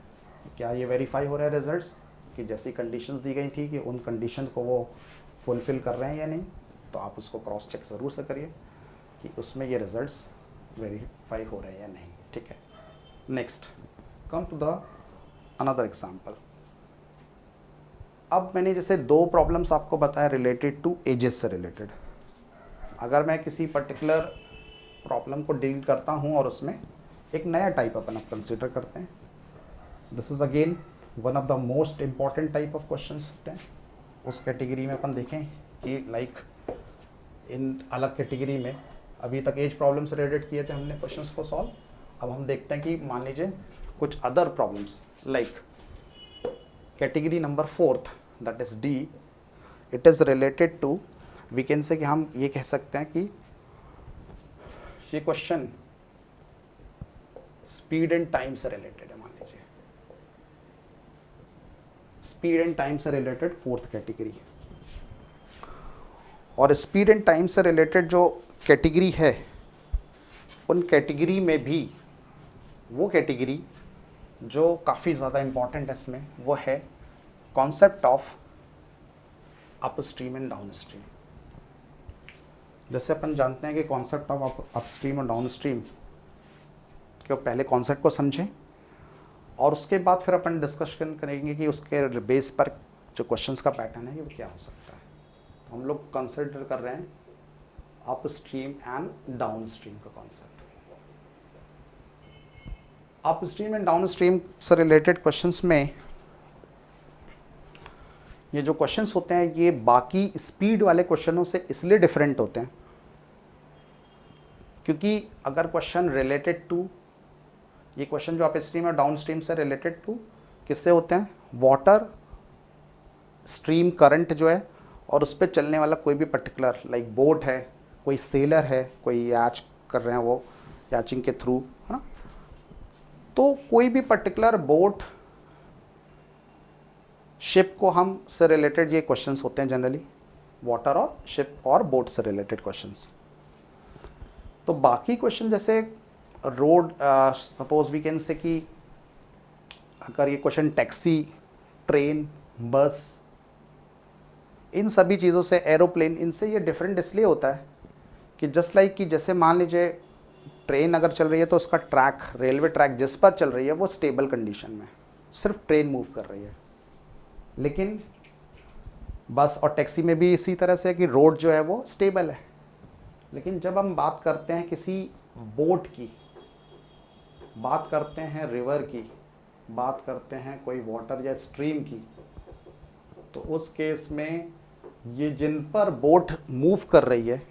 क्या ये वेरीफाई हो रहा है रिजल्ट्स कि जैसी कंडीशंस दी गई थी कि उन कंडीशन को वो फुलफ़िल कर रहे हैं या नहीं। तो आप उसको क्रॉस चेक ज़रूर से करिए कि उसमें ये रिजल्ट्स वेरीफाई हो रहे हैं या नहीं। ठीक है, next come to the another example. अब मैंने जैसे दो प्रॉब्लम्स आपको बताया रिलेटेड टू एजेस से रिलेटेड। अगर मैं किसी पर्टिकुलर प्रॉब्लम को डील करता हूँ और उसमें एक नया टाइप अपन अब कंसिडर करते हैं, this is again one of the most important type of questions होते हैं। उस कैटेगरी में अपन देखें कि लाइक इन अलग कैटेगरी में अभी तक एज प्रॉब्लम से रिलेटेड किए थे हमने क्वेश्चंस को सॉल्व। अब हम देखते हैं कि मान लीजिए कुछ other problems like category number 4th that is D, it is related to, we can say कि हम ये कह सकते हैं कि ये क्वेश्चन स्पीड एंड टाइम से रिलेटेड है। मान लीजिए स्पीड एंड टाइम से रिलेटेड 4th कैटेगरी, और स्पीड एंड टाइम से रिलेटेड जो कैटेगरी है उन कैटेगरी में भी वो कैटेगरी जो काफ़ी ज़्यादा इम्पॉर्टेंट है इसमें वो है concept of upstream and downstream. जैसे अपन जानते हैं कि कॉन्सेप्ट ऑफ अपस्ट्रीम और डाउनस्ट्रीम के पहले कॉन्सेप्ट को समझें और उसके बाद फिर अपन डिस्कशन करेंगे कि उसके बेस पर जो क्वेश्चंस का पैटर्न है वो क्या हो सकता है। तो हम लोग कंसिडर कर रहे हैं अपस्ट्रीम एंड डाउनस्ट्रीम का कॉन्सेप्ट। अपस्ट्रीम एंड डाउनस्ट्रीम से रिलेटेड क्वेश्चंस में ये जो क्वेश्चंस होते हैं ये बाकी स्पीड वाले क्वेश्चनों से इसलिए डिफरेंट होते हैं क्योंकि अगर क्वेश्चन रिलेटेड टू, ये क्वेश्चन जो अपस्ट्रीम और डाउनस्ट्रीम से रिलेटेड टू किससे होते हैं, वाटर स्ट्रीम करंट जो है और उस पर चलने वाला कोई भी पर्टिकुलर लाइक बोट है, कोई सेलर है, कोई याच कर रहे हैं वो याचिंग के थ्रू, है ना। तो कोई भी पर्टिकुलर बोट शिप को हम से रिलेटेड ये क्वेश्चंस होते हैं जनरली, वाटर और शिप और बोट से रिलेटेड क्वेश्चंस। तो बाकी क्वेश्चन जैसे road, suppose we can say कि अगर ये क्वेश्चन टैक्सी, ट्रेन, बस, इन सभी चीज़ों से, एरोप्लेन, इनसे ये डिफरेंट इसलिए होता है कि जस्ट लाइक कि जैसे मान लीजिए ट्रेन अगर चल रही है तो उसका ट्रैक, रेलवे ट्रैक जिस पर चल रही है वो स्टेबल कंडीशन में, सिर्फ ट्रेन मूव कर रही है। लेकिन बस और टैक्सी में भी इसी तरह से है कि रोड जो है वो स्टेबल है। लेकिन जब हम बात करते हैं किसी बोट की, बात करते हैं रिवर की, बात करते हैं कोई वाटर या स्ट्रीम की, तो उस केस में ये जिन पर बोट मूव कर रही है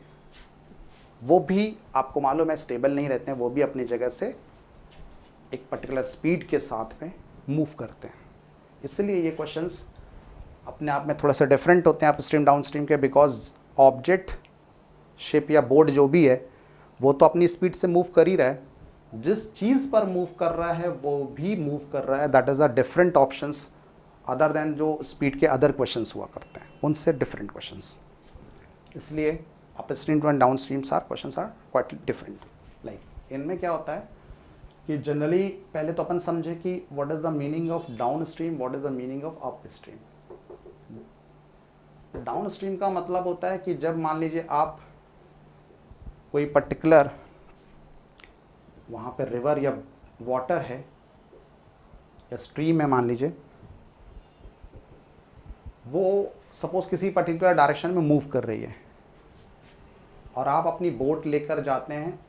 वो भी आपको मालूम है स्टेबल नहीं रहते हैं, वो भी अपनी जगह से एक पर्टिकुलर स्पीड के साथ में मूव करते हैं। इसलिए ये क्वेश्चंस अपने आप में थोड़ा सा डिफरेंट होते हैं अपस्ट्रीम डाउनस्ट्रीम के, बिकॉज ऑब्जेक्ट, शिप या बोट जो भी है वो तो अपनी स्पीड से मूव कर ही रहा है, जिस चीज़ पर मूव कर रहा है वो भी मूव कर रहा है। That is a different options other than जो स्पीड के अदर क्वेश्चंस हुआ करते हैं, उनसे डिफरेंट क्वेश्चंस। इसलिए upstream and downstream questions are quite different. Like इनमें क्या होता है कि जनरली पहले तो अपन समझे कि what is the meaning of downstream, what is the meaning of upstream. Downstream का मतलब होता है कि जब मान लीजिए आप कोई पर्टिकुलर वहाँ पे रिवर या वाटर है या स्ट्रीम है, मान लीजिए वो सपोज किसी पर्टिकुलर डायरेक्शन में मूव कर रही है और आप अपनी बोट लेकर जाते हैं,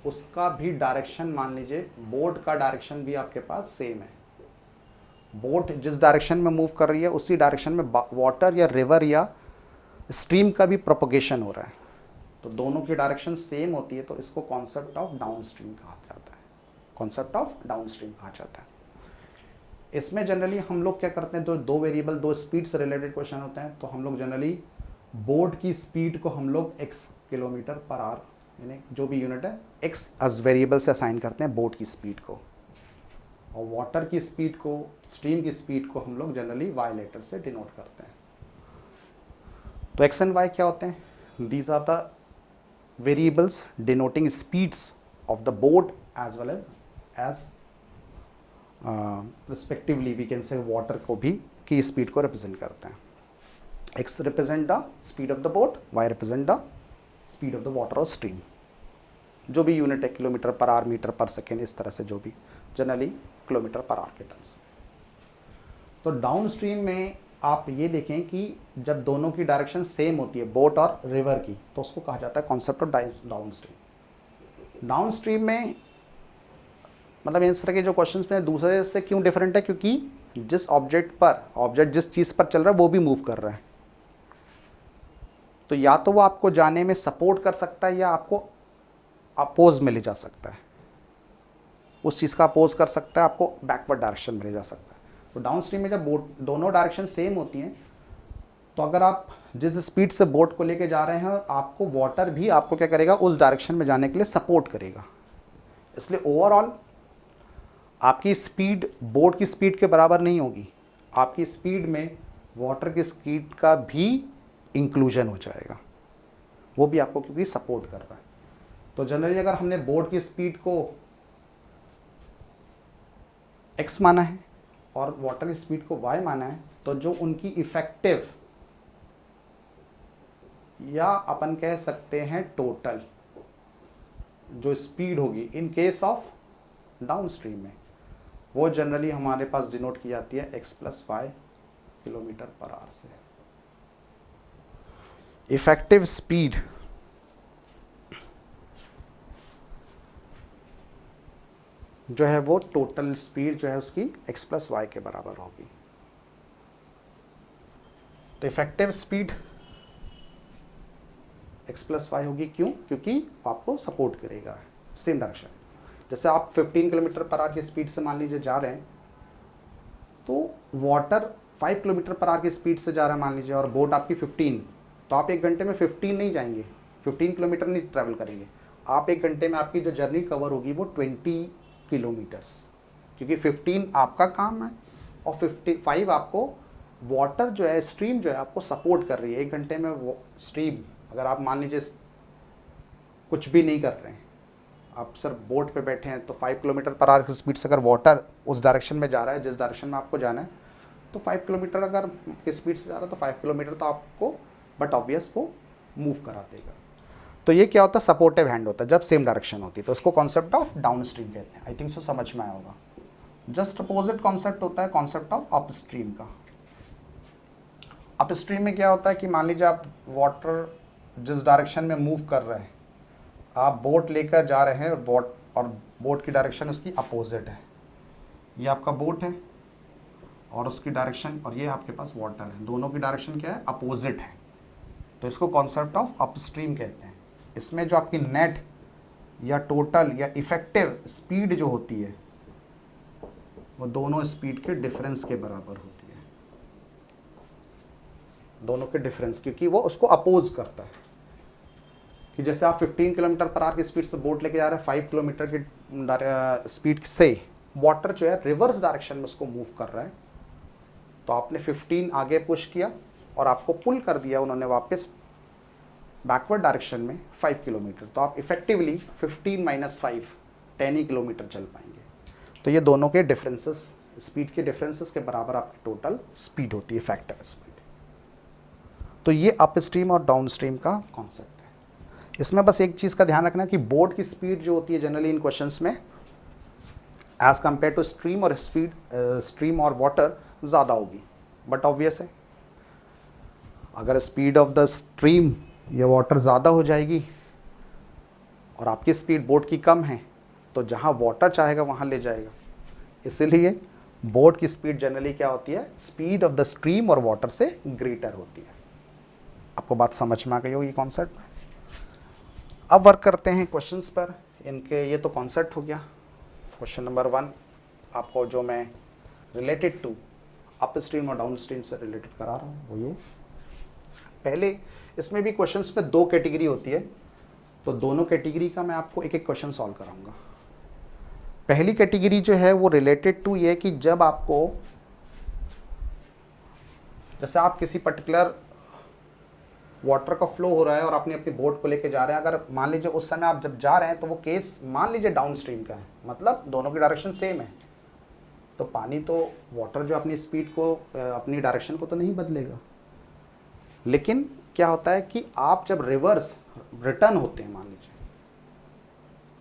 उसका भी डायरेक्शन, मान लीजिए बोट का डायरेक्शन भी आपके पास सेम है। बोट जिस डायरेक्शन में मूव कर रही है उसी डायरेक्शन में वाटर या रिवर या स्ट्रीम का भी प्रोपगेशन हो रहा है, तो दोनों की डायरेक्शन सेम होती है, तो इसको कॉन्सेप्ट ऑफ डाउनस्ट्रीम कहा जाता है। कॉन्सेप्ट ऑफ डाउनस्ट्रीम कहा जाता है। इसमें जनरली हम लोग क्या करते हैं, तो दो वेरिएबल, दो स्पीड से रिलेटेड क्वेश्चन होते हैं, तो हम लोग जनरली बोट की स्पीड को हम लोग x किलोमीटर पर आवर, यानी जो भी यूनिट है x एज वेरिएबल से असाइन करते हैं बोट की स्पीड को, और वाटर की स्पीड को, स्ट्रीम की स्पीड को हम लोग जनरली y लेटर से डिनोट करते हैं। तो x एंड y क्या होते हैं, these are the variables denoting speeds of the boat as well as respectively we can say water को भी की स्पीड को रिप्रेजेंट करते हैं। x represent the speed of the boat, y represent the speed of the water और stream, जो भी unit है, किलोमीटर पर आवर, मीटर पर सेकेंड, इस तरह से जो भी जनरली किलोमीटर पर आवर के टर्म्स। तो डाउन स्ट्रीम में आप ये देखें कि जब दोनों की डायरेक्शन सेम होती है, बोट और रिवर की, तो उसको कहा जाता है concept of down stream. Down stream में मतलब इस तरह के जो क्वेश्चंस में दूसरे से क्यों डिफरेंट है, क्योंकि जिस ऑब्जेक्ट जिस चीज़ पर चल रहा है वो भी मूव कर रहा है, तो या तो वो आपको जाने में सपोर्ट कर सकता है या आपको अपोज में ले जा सकता है, उस चीज़ का अपोज कर सकता है, आपको बैकवर्ड डायरेक्शन में ले जा सकता है। तो डाउन स्ट्रीम में जब बोट दोनों डायरेक्शन सेम होती हैं, तो अगर आप जिस स्पीड से बोट को लेके जा रहे हैं, आपको वाटर भी आपको क्या करेगा, उस डायरेक्शन में जाने के लिए सपोर्ट करेगा। इसलिए ओवरऑल आपकी स्पीड बोट की स्पीड के बराबर नहीं होगी, आपकी स्पीड में वाटर की स्पीड का भी इंक्लूजन हो जाएगा, वो भी आपको क्योंकि सपोर्ट कर रहा है। तो जनरली अगर हमने बोट की स्पीड को x माना है और वाटर की स्पीड को y माना है, तो जो उनकी इफेक्टिव या अपन कह सकते हैं टोटल जो स्पीड होगी इन केस ऑफ डाउन स्ट्रीम में, वो जनरली हमारे पास डिनोट की जाती है x + y km/h से। इफेक्टिव स्पीड जो है वो टोटल स्पीड जो है उसकी x + y के बराबर होगी। तो इफेक्टिव स्पीड x + y होगी, क्यों? क्योंकि आपको सपोर्ट करेगा सेम डायरेक्शन। जैसे आप 15 km/h की स्पीड से मान लीजिए जा रहे हैं, तो वाटर 5 km/h की स्पीड से जा रहा है मान लीजिए, और बोट आपकी 15, तो आप 1 घंटे में 15 नहीं जाएंगे, 15 किलोमीटर नहीं ट्रैवल करेंगे। आप 1 घंटे में आपकी जो जर्नी कवर होगी वो 20 किलोमीटर्स, क्योंकि 15 आपका काम है और 55 आपको वाटर जो है, स्ट्रीम जो है आपको सपोर्ट कर रही है। 1 घंटे में वो स्ट्रीम, अगर आप मान लीजिए कुछ भी नहीं कर रहे हैं, आप सिर्फ बोट पे बैठे हैं, तो 5 km/h की स्पीड से अगर वाटर उस डायरेक्शन में जा रहा है जिस डायरेक्शन में आपको जाना है, तो 5 किलोमीटर अगर की स्पीड से जा रहा है तो 5 किलोमीटर तो आपको बट ऑब्वियस वो मूव करा देगा। तो ये क्या होता है, सपोर्टिव हैंड होता है जब सेम डायरेक्शन होती है, तो उसको कॉन्सेप्ट ऑफ डाउन स्ट्रीम कहते हैं। आई थिंक सो समझ में आया होगा। जस्ट अपोजिट कॉन्सेप्ट होता है कॉन्सेप्ट ऑफ अप स्ट्रीम का। अप स्ट्रीम में क्या होता है कि मान लीजिए आप वाटर जिस डायरेक्शन में मूव कर रहे हैं, आप बोट लेकर जा रहे हैं और बोट की डायरेक्शन उसकी अपोजिट है। ये आपका बोट है और उसकी डायरेक्शन, और ये आपके पास वाटर है, दोनों की डायरेक्शन क्या है, अपोजिट है। तो इसको कॉन्सेप्ट ऑफ अप स्ट्रीम कहते हैं। इसमें जो आपकी नेट या टोटल या इफेक्टिव स्पीड जो होती है वो दोनों स्पीड के डिफरेंस के बराबर होती है, दोनों के डिफरेंस, क्योंकि वो उसको अपोज करता है। कि जैसे आप 15 km/h की स्पीड से बोट लेके जा रहे हैं, 5 किलोमीटर की स्पीड से वाटर जो है रिवर्स डायरेक्शन में उसको मूव कर रहा है, तो आपने 15 आगे पुश किया और आपको पुल कर दिया उन्होंने वापस बैकवर्ड डायरेक्शन में 5 किलोमीटर, तो आप इफेक्टिवली 15 - 5 10 ही किलोमीटर चल पाएंगे। तो ये दोनों के डिफरेंसेस, स्पीड के डिफरेंसेस के बराबर आपकी टोटल स्पीड होती है, इफेक्टिव स्पीड। तो ये अप स्ट्रीम और डाउन स्ट्रीम का कॉन्सेप्ट है। इसमें बस एक चीज़ का ध्यान रखना कि बोट की स्पीड जो होती है जनरली इन क्वेश्चंस में एज कंपेयर टू स्ट्रीम और स्पीड, स्ट्रीम और वाटर ज़्यादा होगी, बट ऑब्वियस है अगर स्पीड ऑफ द स्ट्रीम या वाटर ज़्यादा हो जाएगी और आपकी स्पीड बोट की कम है, तो जहाँ वाटर चाहेगा वहाँ ले जाएगा। इसीलिए बोट की स्पीड जनरली क्या होती है, स्पीड ऑफ द स्ट्रीम और वाटर से ग्रेटर होती है। आपको बात समझ में आ गई होगी कॉन्सेप्ट में। अब वर्क करते हैं क्वेश्चंस पर इनके। ये तो कॉन्सेप्ट हो गया। क्वेश्चन नंबर 1 आपको जो मैं रिलेटेड टू अप स्ट्रीम और डाउन स्ट्रीम से रिलेटेड करा रहा हूँ वो ये। पहले इसमें भी क्वेश्चंस में 2 कैटेगरी होती है, तो दोनों कैटेगरी का मैं आपको एक एक क्वेश्चन सॉल्व कराऊंगा। पहली कैटेगरी जो है वो रिलेटेड टू ये कि जब आपको, जैसे आप किसी पर्टिकुलर वाटर का फ्लो हो रहा है और अपनी अपनी बोट को लेके जा रहे हैं, अगर मान लीजिए उस समय आप जब जा रहे हैं तो वो केस मान लीजिए डाउन स्ट्रीम का है, मतलब दोनों की डायरेक्शन सेम है, तो पानी तो वाटर जो अपनी स्पीड को, अपनी डायरेक्शन को तो नहीं बदलेगा। लेकिन क्या होता है कि आप जब रिवर्स रिटर्न होते हैं मान लीजिए,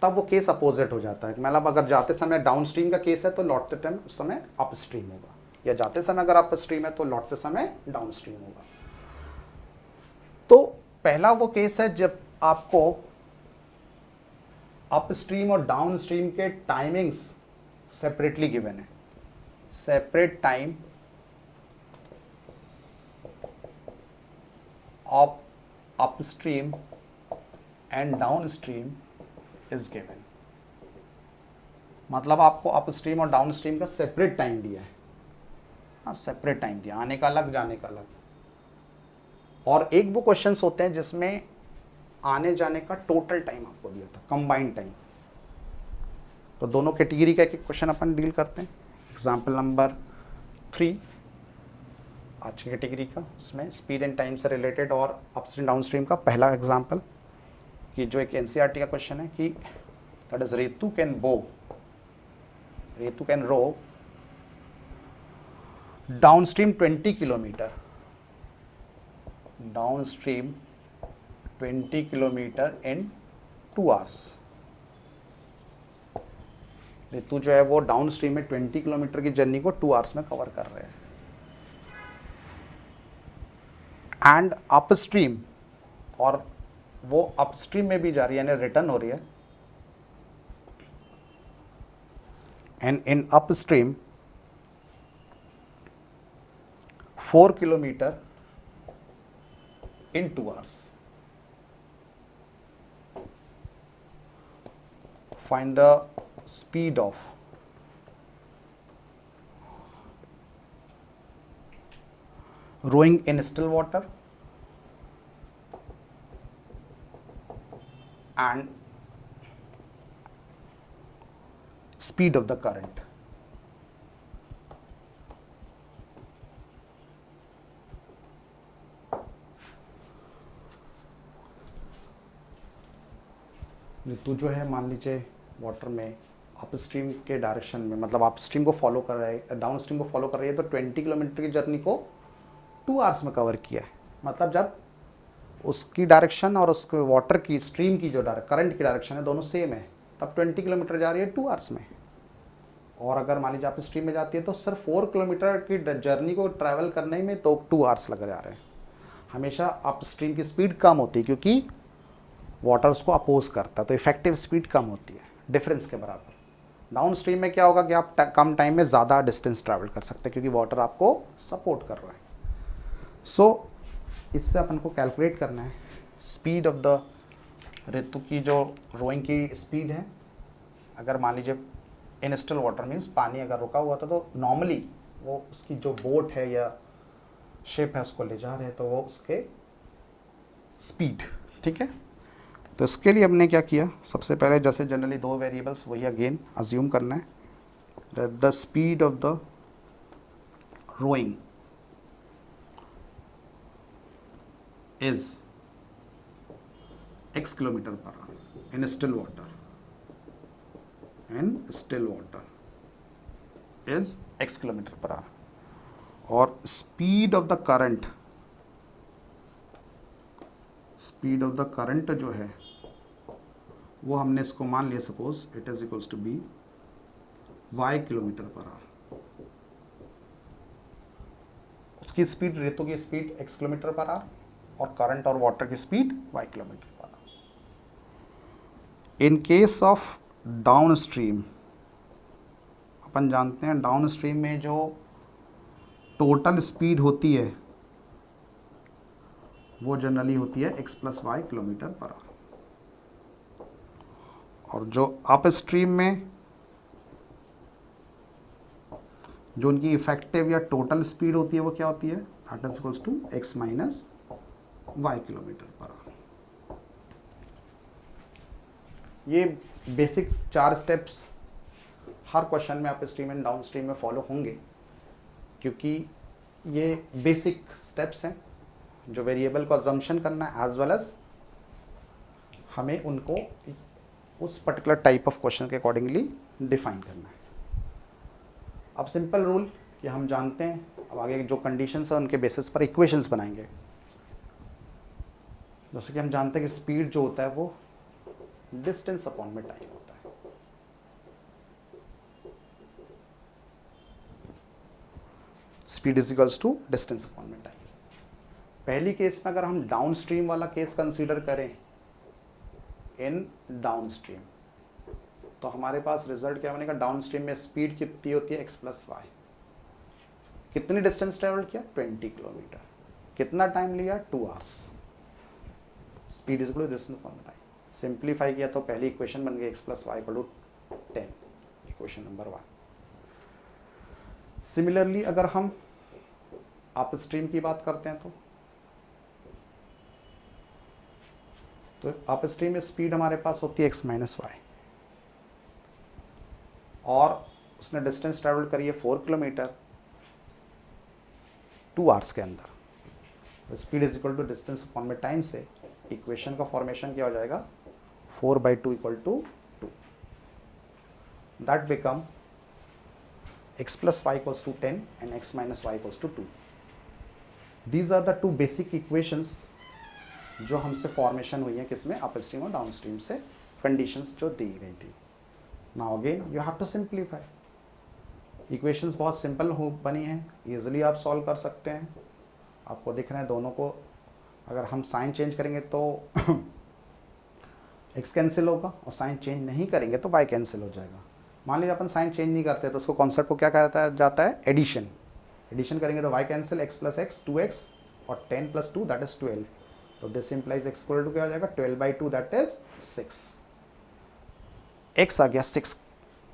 तब वो केस अपोजिट हो जाता है। मतलब अगर जाते समय डाउन स्ट्रीम का केस है तो लौटते टाइम उस समय अप स्ट्रीम होगा। या जाते समय अगर अप स्ट्रीम है तो लौटते समय डाउन स्ट्रीम होगा। तो पहला वो केस है जब आपको अप स्ट्रीम और डाउन स्ट्रीम के टाइमिंग्स सेपरेटली गिवन है, separate time of upstream and downstream is given. मतलब आपको अपस्ट्रीम और डाउनस्ट्रीम का सेपरेट टाइम दिया है, हाँ सेपरेट टाइम दिया, आने का अलग जाने का अलग। और एक वो क्वेश्चंस होते हैं जिसमें आने जाने का टोटल टाइम आपको दिया था, कंबाइंड टाइम। तो दोनों कैटेगरी का एक एक क्वेश्चन अपन डील करते हैं। एग्जाम्पल नंबर 3 आज की कैटेगरी का, इसमें स्पीड एंड टाइम से रिलेटेड और अपस्ट्रीम डाउनस्ट्रीम का पहला एग्जाम्पल, कि जो एक एनसीईआरटी का क्वेश्चन है कि that is Ritu can row downstream 20 kilometre, downstream 20 kilometre in 2 hours. Ritu जो है वो डाउन स्ट्रीम में 20 किलोमीटर की जर्नी को 2 आवर्स में कवर कर रहे हैं। एंड अपस्ट्रीम, और वो अपस्ट्रीम में भी जा रही है यानी रिटर्न हो रही है, and in upstream 4 kilometre in 2 hours. Find the speed of rowing in still water and speed of the current. ऋतु जो है मान लीजिए वाटर में अपस्ट्रीम के डायरेक्शन में, मतलब अपस्ट्रीम को फॉलो कर रहा है, डाउनस्ट्रीम को फॉलो कर रही है, तो 20 किलोमीटर की जर्नी को 2 आवर्स में कवर किया है। मतलब जब उसकी डायरेक्शन और उसके वाटर की स्ट्रीम की जो करंट की डायरेक्शन है दोनों सेम है, तब 20 किलोमीटर जा रही है 2 आवर्स में। और अगर मान लीजिए अपस्ट्रीम में जाती है तो सिर्फ 4 किलोमीटर की जर्नी को ट्रैवल करने में तो 2 आवर्स लग जा रहे हैं। हमेशा अपस्ट्रीम की स्पीड कम होती है क्योंकि वाटर उसको अपोज करता है, तो इफेक्टिव स्पीड कम होती है डिफरेंस के बराबर। डाउन स्ट्रीम में क्या होगा कि आप कम टाइम में ज़्यादा डिस्टेंस ट्रैवल कर सकते हैं क्योंकि वाटर आपको सपोर्ट कर रहा है। सो इससे अपन को कैलकुलेट करना है स्पीड ऑफ द ऋतु की, जो रोइंग की स्पीड है। अगर मान लीजिए इन स्टिल वाटर मीन्स पानी अगर रुका हुआ था तो नॉर्मली वो उसकी जो बोट है या शिप है उसको ले जा रहे हैं, तो वो उसके स्पीड, ठीक है। तो इसके लिए हमने क्या किया, सबसे पहले जैसे जनरली 2 वेरिएबल्स वही अगेन अज्यूम करना है। The speed of the rowing is x kilometre per hour in still water, in still water is x kilometre per hour. और speed of the current, speed of the current जो है वो हमने इसको मान लिया, suppose it is equals to be y kilometre per hour. उसकी speed, Ritu की speed x kilometre per hour और करंट और वाटर की speed y kilometre per hour. In case of down stream, अपन जानते हैं डाउन स्ट्रीम में जो टोटल स्पीड होती है वो जनरली होती है x plus y kilometre per hour. और जो अप स्ट्रीम में जो उनकी इफेक्टिव या टोटल स्पीड होती है वो क्या होती है, that is equals to x minus y kilometre per hour. ये बेसिक 4 स्टेप्स हर क्वेश्चन में up stream and down stream में फॉलो होंगे, क्योंकि ये बेसिक स्टेप्स हैं जो वेरिएबल को अजम्पशन करना है एज वेल एज हमें उनको उस पर्टिकुलर टाइप ऑफ क्वेश्चन के अकॉर्डिंगली डिफाइन करना है। अब सिंपल रूल कि हम जानते हैं, अब आगे जो कंडीशंस है उनके बेसिस पर इक्वेशंस बनाएंगे। जैसे कि हम जानते हैं कि स्पीड जो होता है वो डिस्टेंस अपॉन में टाइम होता है। Speed is equals to distance upon में टाइम। पहली केस में अगर हम डाउन स्ट्रीम वाला केस कंसीडर करें, इन डाउन स्ट्रीम, तो हमारे पास रिजल्ट क्या बनेगा, डाउन स्ट्रीम में स्पीड कितनी होती है, x प्लस वाई। कितनी डिस्टेंस ट्रेवल किया, 20 किलोमीटर। कितना टाइम लिया, 2 hours. Speed is equal to distance upon time. Simplify किया तो पहली इक्वेशन बन गई x plus y equal to 10, equation number 1। Similarly अगर हम अप स्ट्रीम की बात करते हैं तो अप स्ट्रीम में स्पीड हमारे पास होती है x माइनस वाई, और उसने डिस्टेंस ट्रेवल करी है 4 किलोमीटर 2 आवर्स के अंदर। तो speed is equal to distance upon में टाइम से इक्वेशन का फॉर्मेशन क्या हो जाएगा, 4/2 equal to 2। That become x plus y equals to 10 and x minus y equals to 2। These are the two basic equations जो हमसे फॉर्मेशन हुई है किसमें, अप स्ट्रीम और डाउन स्ट्रीम से कंडीशंस जो दी गई थी। Now again you have to simplify. Equations बहुत सिंपल हो बनी हैं, इजीली आप सॉल्व कर सकते हैं। आपको दिख रहे हैं दोनों को, अगर हम साइन चेंज करेंगे तो x कैंसिल होगा, और साइन चेंज नहीं करेंगे तो y कैंसिल हो जाएगा। मान लीजिए अपन साइन चेंज नहीं करते तो उसको कॉन्सेप्ट को क्या कहता जाता है, एडिशन। एडिशन करेंगे तो y cancel, x plus x 2x, और 10 प्लस 2 दैट इज 12। तो this implies x equal to क्या हो जाएगा, 12/2 दैट इज 6। x आ गया 6,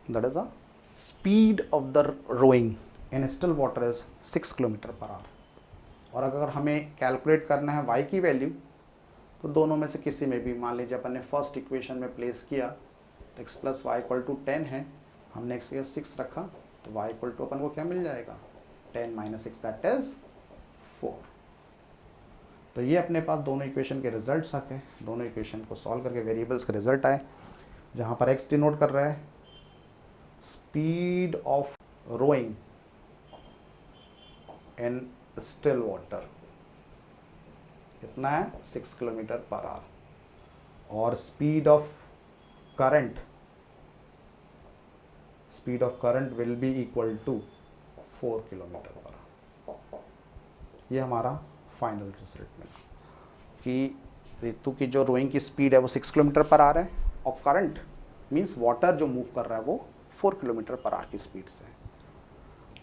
that is a speed of the rowing in still water is 6 kilometre per hour. और अगर हमें कैलकुलेट करना है y की वैल्यू, तो दोनों में से किसी में भी, मान लीजिए अपन ने फर्स्ट इक्वेशन में प्लेस किया तो x plus y equal to 10 है, हमने x के 6 रखा तो y इक्वल टू अपन को क्या मिल जाएगा, 10 माइनस 6 दैट इज 4। तो ये अपने पास दोनों इक्वेशन के रिजल्ट्स आ गए। दोनों इक्वेशन को सॉल्व करके वेरिएबल्स के रिजल्ट आए, जहाँ पर x डिनोट कर रहा है speed of rowing in still water, कितना है 6 किलोमीटर पर आवर, और speed of current will be equal to 4 kilometre per hour. ये हमारा फाइनल रिजल्ट मिला कि ऋतु की जो रोइंग की स्पीड है वो 6 किलोमीटर पर आवर है, और करंट मींस वाटर जो मूव कर रहा है वो 4 किलोमीटर पर आवर की स्पीड से है।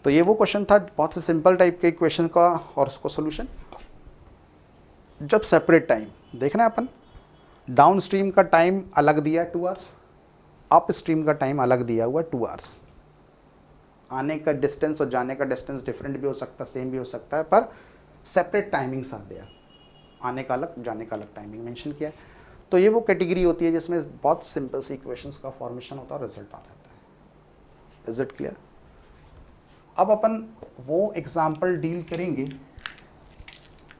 तो ये वो क्वेश्चन था, बहुत से सिंपल टाइप के क्वेश्चन का, और उसको सोल्यूशन जब सेपरेट टाइम देखना है अपन, डाउन स्ट्रीम का टाइम अलग दिया है 2 आवर्स, अप स्ट्रीम का टाइम अलग दिया हुआ है 2 आवर्स। आने का डिस्टेंस और जाने का डिस्टेंस डिफरेंट भी हो सकता है, सेम भी हो सकता है, पर सेपरेट टाइमिंग साथ दिया, आने का अलग जाने का अलग टाइमिंग मेंशन किया है। तो ये वो कैटेगरी होती है जिसमें बहुत सिंपल सी इक्वेशंस का फॉर्मेशन होता है और रिजल्ट आ जाता है। Is it clear? अब अपन वो एग्जाम्पल डील करेंगे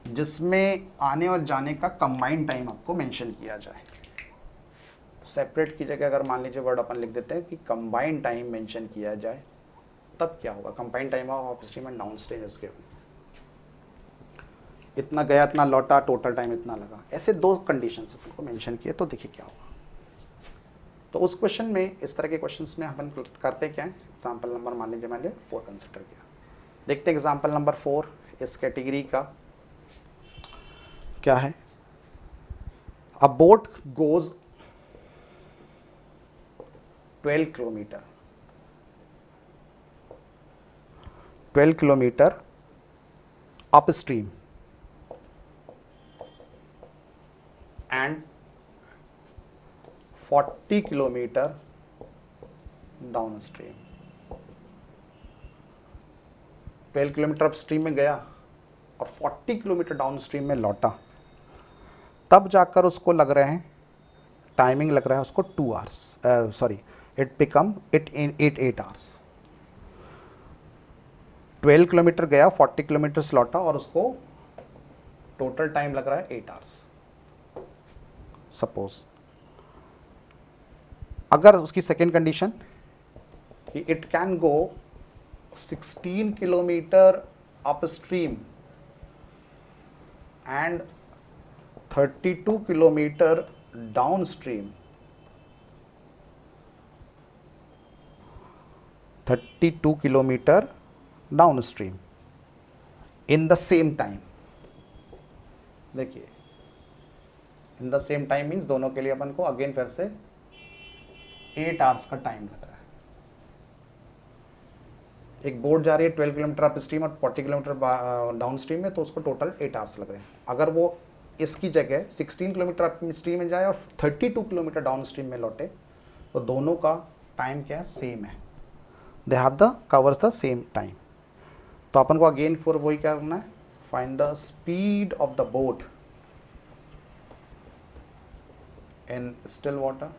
जिसमें आने और जाने का कंबाइंड टाइम आपको मेंशन किया जाए। सेपरेट की जगह अगर मान लीजिए वर्ड अपन लिख देते हैं कि कंबाइंड टाइम मेंशन किया जाए, तब क्या होगा, combined time of upstream and downstream इसके इतना गया इतना लौटा, टोटल टाइम इतना लगा, ऐसे 2 कंडीशंस अपन को मेंशन किए, तो देखिए क्या होगा। तो उस क्वेश्चन में, इस तरह के क्वेश्चंस में अपन करते क्या है, एग्जाम्पल नंबर मान लीजिए मैंने 4 कंसिडर किया। देखते हैं एग्जाम्पल नंबर 4 इस कैटेगरी का क्या है। अ boat goes 12 kilometre upstream and 40 kilometre down stream. 12 kilometre upstream में गया और 40 किलोमीटर डाउन स्ट्रीम में लौटा, तब जाकर उसको लग रहे हैं, टाइमिंग लग रहा है उसको 2 hours, sorry it become 8 hours. 12 kilometre गया, 40 किलोमीटर लौटा, और उसको टोटल टाइम लग रहा है 8 आवर्स। सपोज अगर उसकी सेकेंड कंडीशन कि it can go 16 kilometre upstream and 32 kilometre downstream, 32 kilometre downstream, in the same time. देखिए in the same time means दोनों के लिए अपन को अगेन फिर से 8 आवर्स का टाइम लग रहा है। एक बोट जा रही है 12 किलोमीटर अप स्ट्रीम और 40 किलोमीटर डाउन स्ट्रीम में, तो उसको टोटल 8 आवर्स लग रहे हैं। अगर वो इसकी जगह 16 किलोमीटर अप स्ट्रीम में जाए और 32 किलोमीटर डाउन स्ट्रीम में लौटे, तो दोनों का टाइम क्या है, सेम है। They have the covers the same time. तो अपन को अगेन फॉर वही क्या करना है, find the speed of the boat in still water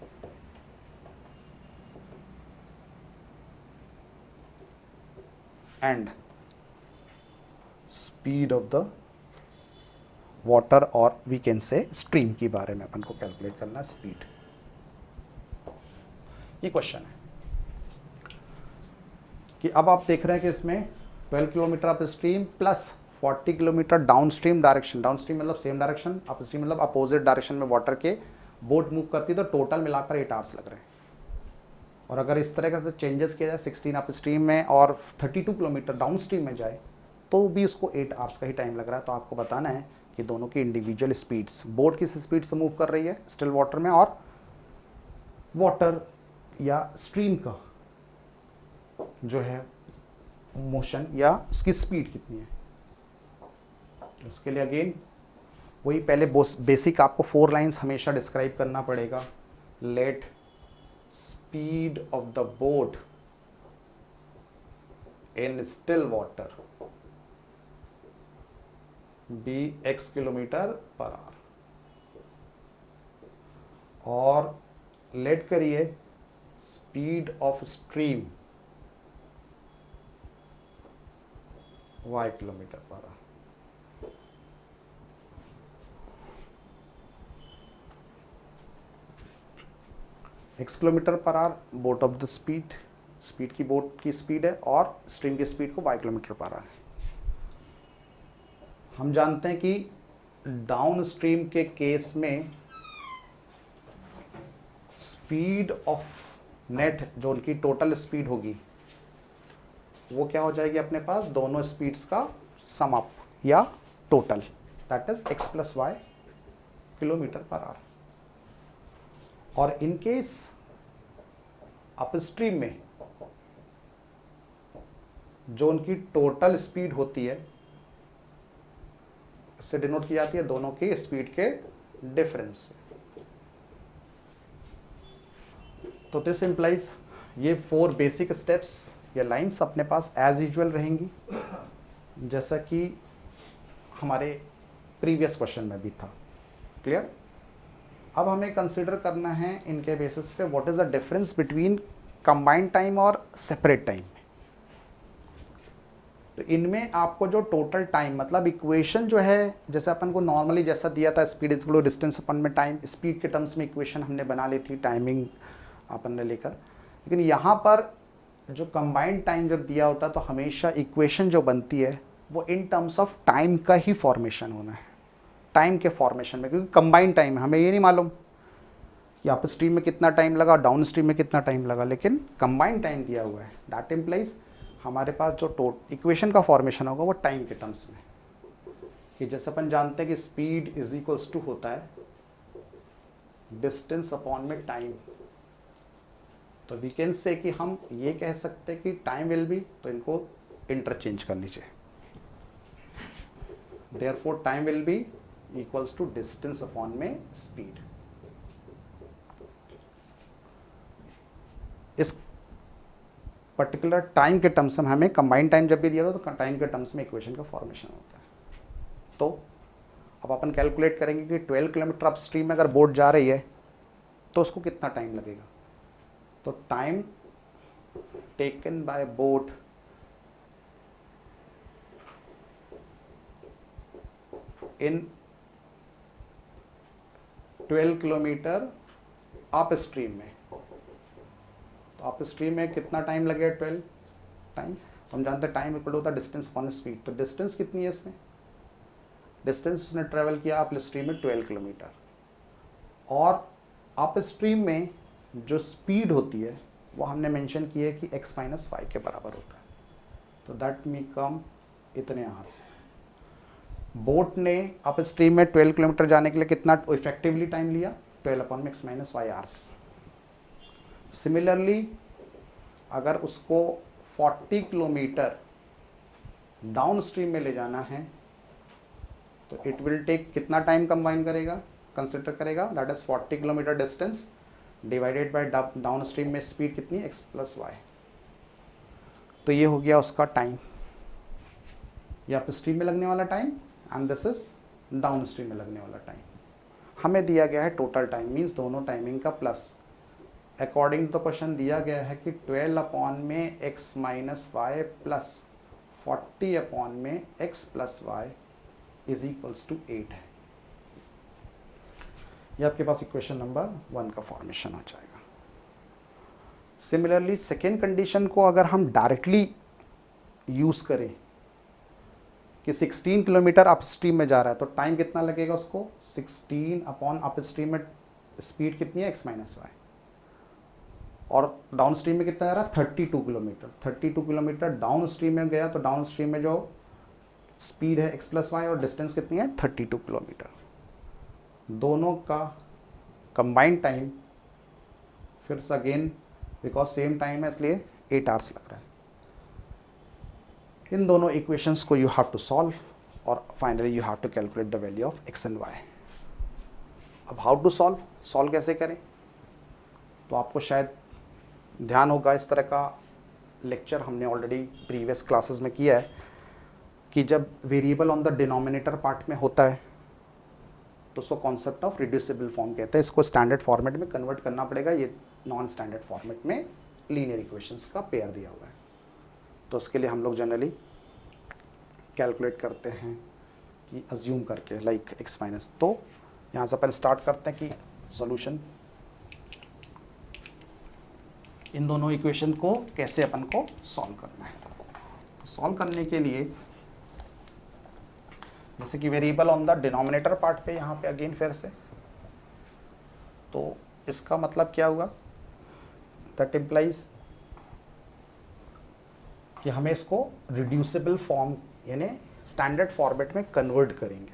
and speed of the water, और वी कैन से स्ट्रीम के बारे में अपन को कैलकुलेट करना है स्पीड। ये क्वेश्चन है कि अब आप देख रहे हैं कि इसमें 12 kilometre up stream plus 40 kilometre down stream direction, down stream मतलब सेम डायरेक्शन, अप स्ट्रीम मतलब अपोजिट डायरेक्शन में वाटर के बोट मूव करती है, तो टोटल मिलाकर 8 आवर्स लग रहे हैं। और अगर इस तरह से चेंजेस किया जाए 16 अप स्ट्रीम में और 32 किलोमीटर डाउन स्ट्रीम में जाए, तो भी उसको 8 आवर्स का ही टाइम लग रहा है। तो आपको बताना है कि दोनों की इंडिविजुअल स्पीड्स, बोट किस स्पीड से मूव कर रही है स्टिल वाटर में, और वाटर या स्ट्रीम का जो है मोशन या उसकी स्पीड कितनी है। उसके लिए अगेन वही पहले बेसिक आपको 4 लाइंस हमेशा डिस्क्राइब करना पड़ेगा। Let speed of the boat in still water be x kilometre per hour, और लेट करिए speed of stream y kilometre per hour. x kilometre per hour boat of the speed, speed की boat की speed है, और stream की speed को y kilometre per our है। हम जानते हैं कि डाउन स्ट्रीम के केस में स्पीड ऑफ नेट जो उनकी टोटल स्पीड होगी वो क्या हो जाएगी अपने पास, दोनों स्पीड्स का सम अप या total, that is x plus y kilometre per hour. और इन केस अपस्ट्रीम में जो उनकी टोटल स्पीड होती है इससे डिनोट की जाती है दोनों की स्पीड के डिफरेंस से। तो दिस इंप्लाइज ये 4 बेसिक स्टेप्स या लाइंस अपने पास एज यूजुअल रहेंगी, जैसा कि हमारे प्रीवियस क्वेश्चन में भी था। क्लियर? अब हमें कंसिडर करना है इनके बेसिस पे what is the difference between combined time और सेपरेट टाइम। तो इनमें आपको जो टोटल टाइम मतलब इक्वेशन जो है, जैसे अपन को नॉर्मली जैसा दिया था speed is equal to distance अपन में टाइम, स्पीड के टर्म्स में इक्वेशन हमने बना ली थी टाइमिंग अपन ने लेकर। लेकिन यहाँ पर जो कंबाइंड टाइम जब दिया होता है तो हमेशा इक्वेशन जो बनती है वो इन टर्म्स ऑफ टाइम का ही फॉर्मेशन होना है, टाइम के फॉर्मेशन में, क्योंकि कंबाइंड टाइम है, हमें ये नहीं मालूम कि अप स्ट्रीम में कितना टाइम लगा, डाउन स्ट्रीम में कितना टाइम लगा, लेकिन कंबाइंड टाइम दिया हुआ है। दैट इम्प्लाइज हमारे पास जो इक्वेशन का फॉर्मेशन होगा वो टाइम के टर्म्स में, कि जैसे अपन जानते हैं कि स्पीड इज इक्वल्स टू होता है डिस्टेंस अपॉन में टाइम। तो वी कैन से कि हम ये कह सकते हैं कि टाइम विल बी, तो इनको इंटरचेंज कर लीजिए, therefore time will be equals to distance upon में स्पीड। इस पर्टिकुलर टाइम के टर्म्स में हमें कंबाइंड टाइम जब भी दिया था तो टाइम के टर्म्स में इक्वेशन का फॉर्मेशन होता है। तो अब अपन कैलकुलेट करेंगे कि 12 किलोमीटर अप स्ट्रीम में अगर बोट जा रही है तो उसको कितना टाइम लगेगा। तो time taken by boat in 12 kilometre up stream में, तो अप स्ट्रीम में कितना टाइम लगेगा 12 टाइम। तो हम जानते हैं टाइम इक्वल होता है डिस्टेंस अपॉन स्पीड। तो डिस्टेंस कितनी है इसमें, डिस्टेंस उसने ट्रेवल किया अप स्ट्रीम में 12 किलोमीटर, और अप स्ट्रीम में जो स्पीड होती है वो हमने मेंशन की है कि x माइनस वाई के बराबर होता है। तो दैट मी कम इतने आवर्स, बोट ने अप स्ट्रीम में 12 किलोमीटर जाने के लिए कितना इफेक्टिवली टाइम लिया, 12/x-y आवर्स। सिमिलरली अगर उसको 40 किलोमीटर डाउन स्ट्रीम में ले जाना है तो इट विल टेक कितना टाइम कंबाइन करेगा, कंसिडर करेगा, that is 40 kilometre distance divided by down stream में स्पीड कितनी, x+y। तो ये हो गया उसका टाइम, ये अप स्ट्रीम में लगने वाला time and this is down stream में लगने वाला टाइम। हमें दिया गया है टोटल टाइम, मीन्स दोनों टाइमिंग का प्लस। अकॉर्डिंग टू क्वेश्चन दिया गया है कि 12/x-y plus 40/x+y is equals to 8 है। ये आपके पास इक्वेशन नंबर 1 का फॉर्मेशन हो जाएगा। सिमिलरली सेकेंड कंडीशन को अगर हम डायरेक्टली यूज करें कि 16 किलोमीटर अप स्ट्रीम में जा रहा है तो टाइम कितना लगेगा उसको, 16 अप स्ट्रीम में स्पीड कितनी है, x-y, और डाउन स्ट्रीम में कितना जा रहा है, 32 किलोमीटर। 32 किलोमीटर डाउन स्ट्रीम में गया तो डाउन स्ट्रीम में जो स्पीड है x+y और डिस्टेंस कितनी है, 32 किलोमीटर। दोनों का कंबाइंड टाइम फिर से अगेन बिकॉज सेम टाइम है इसलिए 8 आवर्स लग रहा है। इन दोनों इक्वेशंस को यू हैव टू सॉल्व और finally you have to calculate the value of x and y। अब हाउ टू सॉल्व कैसे करें, तो आपको शायद ध्यान होगा इस तरह का लेक्चर हमने ऑलरेडी प्रीवियस क्लासेस में किया है कि जब variable on the denominator part में होता है तो उसको कॉन्सेप्ट ऑफ रिड्यूसिबल फॉर्म कहते हैं। इसको स्टैंडर्ड फॉर्मेट में कन्वर्ट करना पड़ेगा। ये नॉन स्टैंडर्ड फॉर्मेट में लीनियर इक्वेशंस का पेयर दिया हुआ है, तो उसके लिए हम लोग जनरली कैलकुलेट करते हैं कि अज्यूम करके लाइक x-। तो यहाँ से अपन स्टार्ट करते हैं कि सॉल्यूशन इन दोनों इक्वेशन को कैसे अपन को सॉल्व करना है। तो सॉल्व करने के लिए जैसे कि variable on the denominator part पे यहाँ पे अगेन फिर से, तो इसका मतलब क्या हुआ, दैट इम्प्लाइज कि हमें इसको रिड्यूसिबल फॉर्म यानी स्टैंडर्ड फॉर्मेट में कन्वर्ट करेंगे।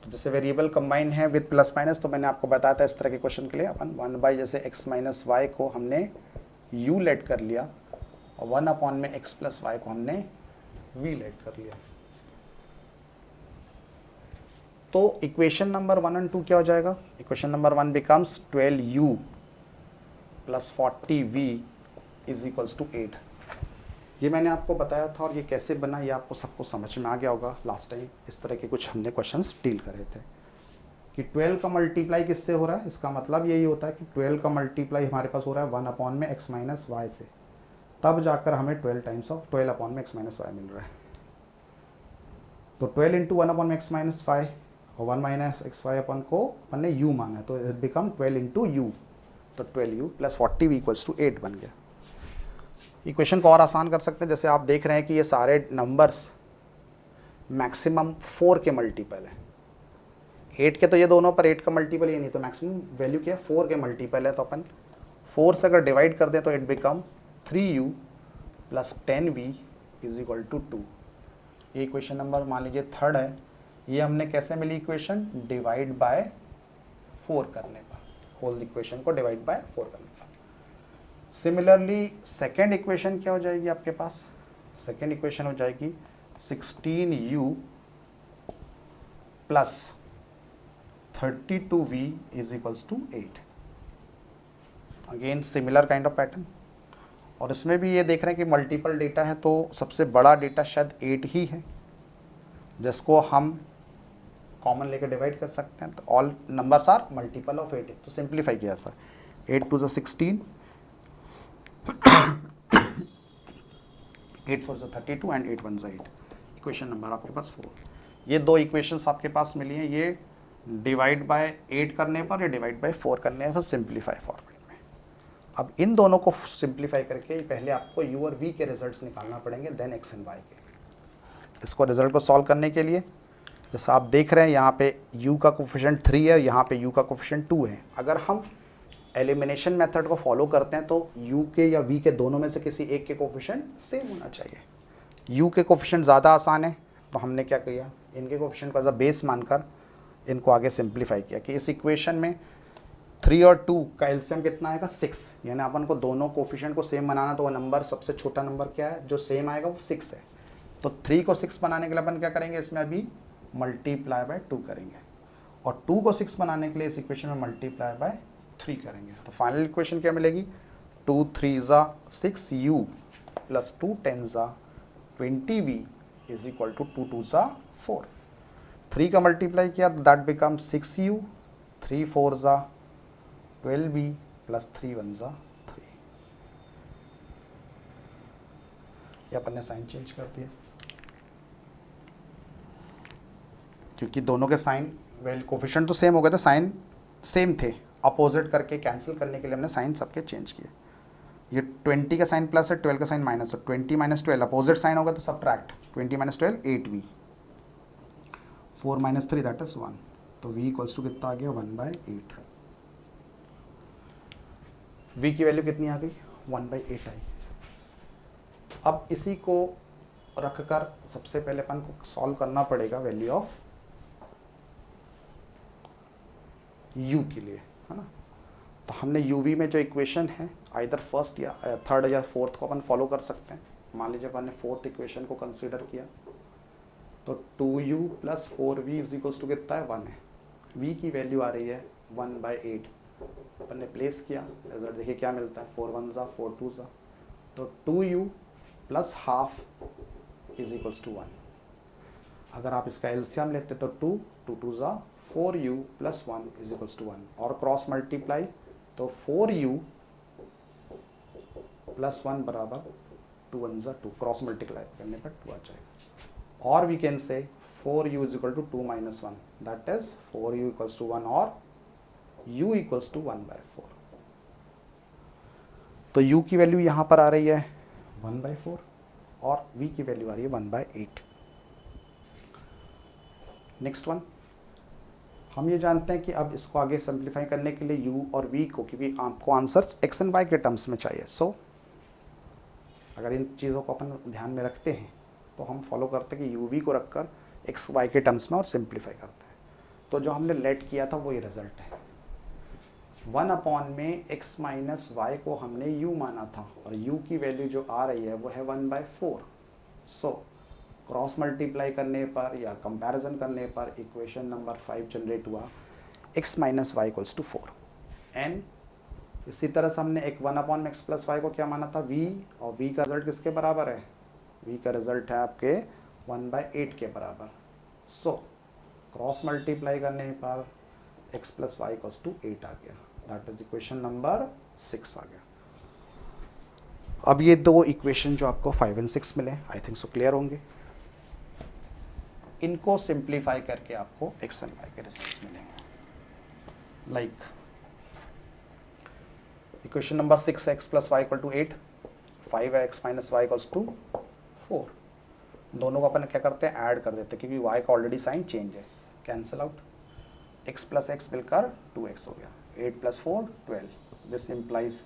तो जैसे वेरिएबल कंबाइन है विद प्लस माइनस, तो मैंने आपको बताया था इस तरह के क्वेश्चन के लिए अपन 1 जैसे x-y को हमने u लेट कर लिया और 1/x+y को हमने v लेट कर लिया। तो इक्वेशन नंबर 1 और 2 क्या हो जाएगा, equation number 1 becomes 12u + 40v is equals to 8। ये मैंने आपको बताया था और ये कैसे बना ये आपको सबको समझ में आ गया होगा। लास्ट टाइम इस तरह के कुछ हमने क्वेश्चंस डील करे थे कि 12 का मल्टीप्लाई किससे हो रहा है, इसका मतलब यही होता है कि 12 का मल्टीप्लाई हमारे पास हो रहा है 1/x-y से, तब जाकर हमें 12 टाइम्स ऑफ 12/x-y मिल रहा है। तो 12 × 1/x-y और 1 - xy को अपन ने u माना है तो इट बिकम 12 × u, तो 12u + 40v इक्वल्स टू 8 बन गया। इक्वेशन को और आसान कर सकते हैं, जैसे आप देख रहे हैं कि ये सारे नंबर्स मैक्सिमम 4 के मल्टीपल है। 8 के तो ये दोनों पर 8 का मल्टीपल ये नहीं, तो मैक्सिमम वैल्यू क्या है 4 के मल्टीपल है। तो अपन 4 से अगर डिवाइड कर दें तो it become 3u + 10v is equal to 2। ये इक्वेशन नंबर मान लीजिए 3rd है। ये हमने कैसे मिली इक्वेशन, डिवाइड बाय 4 करने पर, होल इक्वेशन को डिवाइड बाय 4 करने पर। सिमिलरली सेकेंड इक्वेशन क्या हो जाएगी आपके पास, सेकेंड इक्वेशन हो जाएगी 16u + 32v is equals to 8। Again similar kind of pattern, और इसमें भी ये देख रहे हैं कि मल्टीपल डेटा है तो सबसे बड़ा डेटा शायद 8 ही है जिसको हम कॉमन लेकर डिवाइड कर सकते हैं। तो all numbers are multiple of 8। तो सिंप्लीफाई किया सर, 8 2 16, 8 4 32 एंड 8 1 8। इक्वेशन नंबर आपके पास 4। ये दो इक्वेशंस आपके पास मिली हैं, ये डिवाइड बाय 8 करने पर या डिवाइड बाय 4 करने पर सिंप्लीफाई फॉर्मेट में। अब इन दोनों को सिंप्लीफाई करके पहले आपको u और v के रिजल्ट्स निकालना पड़ेंगे, देन x एंड y के। इसको रिजल्ट को सॉल्व करने के लिए जैसा आप देख रहे हैं यहाँ पे u का कोफिशिएंट 3 है, यहाँ पे u का कोफिशिएंट 2 है। अगर हम एलिमिनेशन मेथड को फॉलो करते हैं तो u के या v के दोनों में से किसी एक के कोफिशिएंट सेम होना चाहिए। u के कोफिशिएंट ज़्यादा आसान है तो हमने क्या किया, इनके कोफिशिएंट को एज अ बेस मानकर इनको आगे सिंप्लीफाई किया कि इस इक्वेशन में 3 और 2 का एलसीएम कितना आएगा 6, यानी अपन को दोनों कोफिशिएंट को सेम बनाना, तो वो नंबर सबसे छोटा नंबर क्या है जो सेम आएगा वो 6 है। तो 3 को 6 बनाने के लिए अपन क्या करेंगे, इसमें अभी मल्टीप्लाई बाय 2 करेंगे, और 2 को 6 बनाने के लिए इस इक्वेशन में मल्टीप्लाई बाय 3 करेंगे। तो फाइनल इक्वेशन क्या मिलेगी, 2 3 ज़ा 6u प्लस 2 10 ज़ा 20v इज इक्वल टू 2 2 ज़ा 4। 3 का मल्टीप्लाई किया दैट बिकम 6u, 3 4 ज़ा 12v प्लस 3 1 ज़ा 3। ये अपन ने साइन चेंज कर दिया क्योंकि दोनों के साइन वेल कोफिशिएंट तो सेम हो गए थे, साइन सेम थे, अपोजिट करके कैंसिल करने के लिए हमने साइन सबके चेंज किए। ये 20 का साइन प्लस है, 12 का साइन माइनस है, 20 माइनस 12 अपोजिट साइन होगा तो subtract, 20 minus 12 8v, 4 minus 3 that is 1, तो v इक्वल्स टू कितना आ गया 1/8। v की वैल्यू कितनी आ गई 1/8 आई। अब इसी को रखकर सबसे पहले अपन को सॉल्व करना पड़ेगा वैल्यू ऑफ u के लिए, है ना। तो हमने uv में जो इक्वेशन है आइदर फर्स्ट या थर्ड या फोर्थ को अपन फॉलो कर सकते हैं। मान लीजिए अपन ने फोर्थ इक्वेशन को कंसीडर किया तो 2u plus 4v is equals to कितना है 1 है। v की वैल्यू आ रही है 1/8, अपन ने प्लेस किया, रिजल्ट देखिए क्या मिलता है 4 1 ज़ा 4 2 ज़ा, तो 2u plus half is equals to 1। अगर आप इसका एलसीएम लेते तो 2 2 2 ज़ा 4u plus 1 is equals to 1, और क्रॉस मल्टीप्लाई तो 4u प्लस 1 बराबर 2 1 ज़ा 2, क्रॉस मल्टीप्लाई करने पर 2 आ जाएगा। और we can say 4u is equal to 2 minus 1 that is 4u equals to 1 और u इक्वल्स टू 1/4। तो u की वैल्यू यहाँ पर आ रही है 1/4 और v की वैल्यू आ रही है 1/8। नेक्स्ट वन, हम ये जानते हैं कि अब इसको आगे सिंप्लीफाई करने के लिए u और v को, क्योंकि आपको आंसर्स x एंड y के टर्म्स में चाहिए, सो अगर इन चीज़ों को अपन ध्यान में रखते हैं तो हम फॉलो करते हैं कि u v को रखकर x y के टर्म्स में और सिंप्लीफाई करते हैं। तो जो हमने लेट किया था वो ये रिजल्ट है, 1 अपॉन में x माइनस वाई को हमने u माना था और u की वैल्यू जो आ रही है वो है 1/4। सो क्रॉस मल्टीप्लाई करने पर या कंपैरिजन करने पर इक्वेशन नंबर 5 जनरेट हुआ, x minus y equals to 4। And इसी तरह से हमने एक 1 अपॉन में x प्लस वाई को क्या माना था v, और v का रिजल्ट किसके बराबर है, v का रिजल्ट है आपके 1/8 के बराबर। सो क्रॉस मल्टीप्लाई करने पर x plus y equals to 8 आ गया, दैट इज इक्वेशन नंबर 6 आ गया। अब ये दो इक्वेशन जो आपको 5 एंड 6 मिले, आई थिंक सो क्लियर होंगे। इनको सिंप्लीफाई करके आपको x एंड y के रिजल्ट्स मिलेंगे। लाइक इक्वेशन नंबर 6 है x plus y equal to 8, 5 है x minus y equals to 4। दोनों को अपन क्या करते हैं ऐड कर देते हैं क्योंकि y का ऑलरेडी साइन चेंज है, cancel out, x plus x मिलकर 2x हो गया, 8 plus 4 12, this implies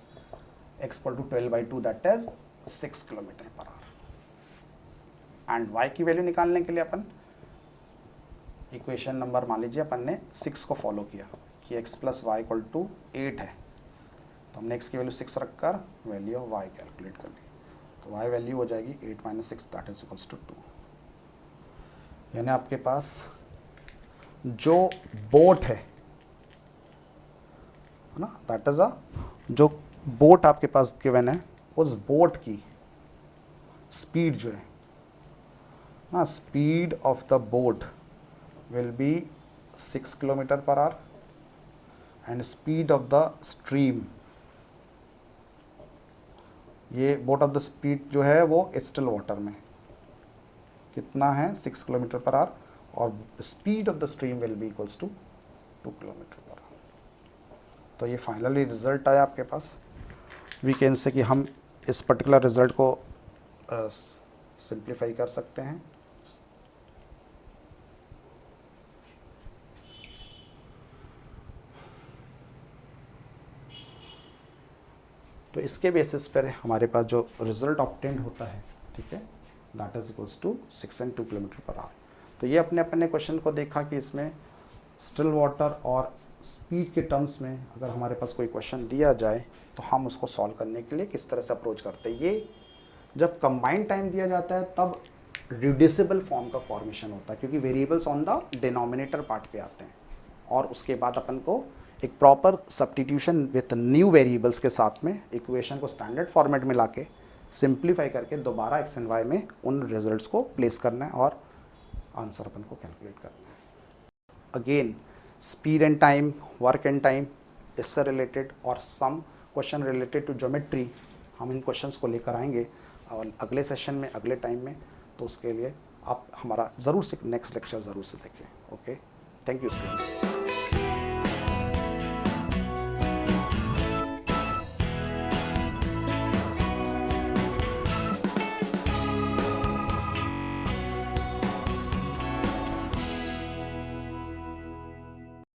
x equal to 12/2 that is 6 kilometre per hour. And y की वैल्यू निकालने के लिए अपन इक्वेशन नंबर मान लीजिए अपन ने 6 को फॉलो किया कि x plus y equal to 8 है, तो हमने x की वैल्यू 6 रखकर वैल्यू ऑफ y कैलकुलेट कर ली, तो y वैल्यू हो जाएगी 8 minus 6 that is equals to 2। यानी आपके पास जो बोट है ना, दैट इज जो बोट आपके पास गिवन है, उस बोट की स्पीड जो है ना, speed of the boat will be 6 kilometre per hour and speed of the stream, ये बोट ऑफ द स्पीड जो है वो स्टिल वाटर में कितना है 6 किलोमीटर पर आवर, और speed of the stream will be equals to 2 kilometre per hour. तो ये फाइनली रिजल्ट आया आपके पास। वी कैन से कि हम इस पर्टिकुलर रिजल्ट को सिंप्लीफाई कर सकते हैं। तो इसके बेसिस पर हमारे पास जो रिजल्ट ऑब्टेंड होता है, ठीक है, that is equals to 6 and 2 kilometre per hour. तो ये अपने क्वेश्चन को देखा कि इसमें स्टिल वाटर और स्पीड के टर्म्स में अगर हमारे पास कोई क्वेश्चन दिया जाए तो हम उसको सॉल्व करने के लिए किस तरह से अप्रोच करते हैं। ये जब कंबाइंड टाइम दिया जाता है तब रिड्यूसिबल फॉर्म का फॉर्मेशन होता है, क्योंकि variables on the denominator part पे आते हैं, और उसके बाद अपन को एक proper substitution with new variables के साथ में इक्वेशन को स्टैंडर्ड फॉर्मेट में लाके सिंप्लीफाई करके दोबारा एक्स एंड वाई में उन रिजल्ट्स को प्लेस करना है और आंसर अपन को कैलकुलेट करना है। Again speed and time, work and time, इससे रिलेटेड और some question related to geometry हम इन क्वेश्चंस को लेकर आएंगे और अगले सेशन में, अगले टाइम में। तो उसके लिए आप हमारा ज़रूर से नेक्स्ट लेक्चर ज़रूर से देखें। Okay, thank you students.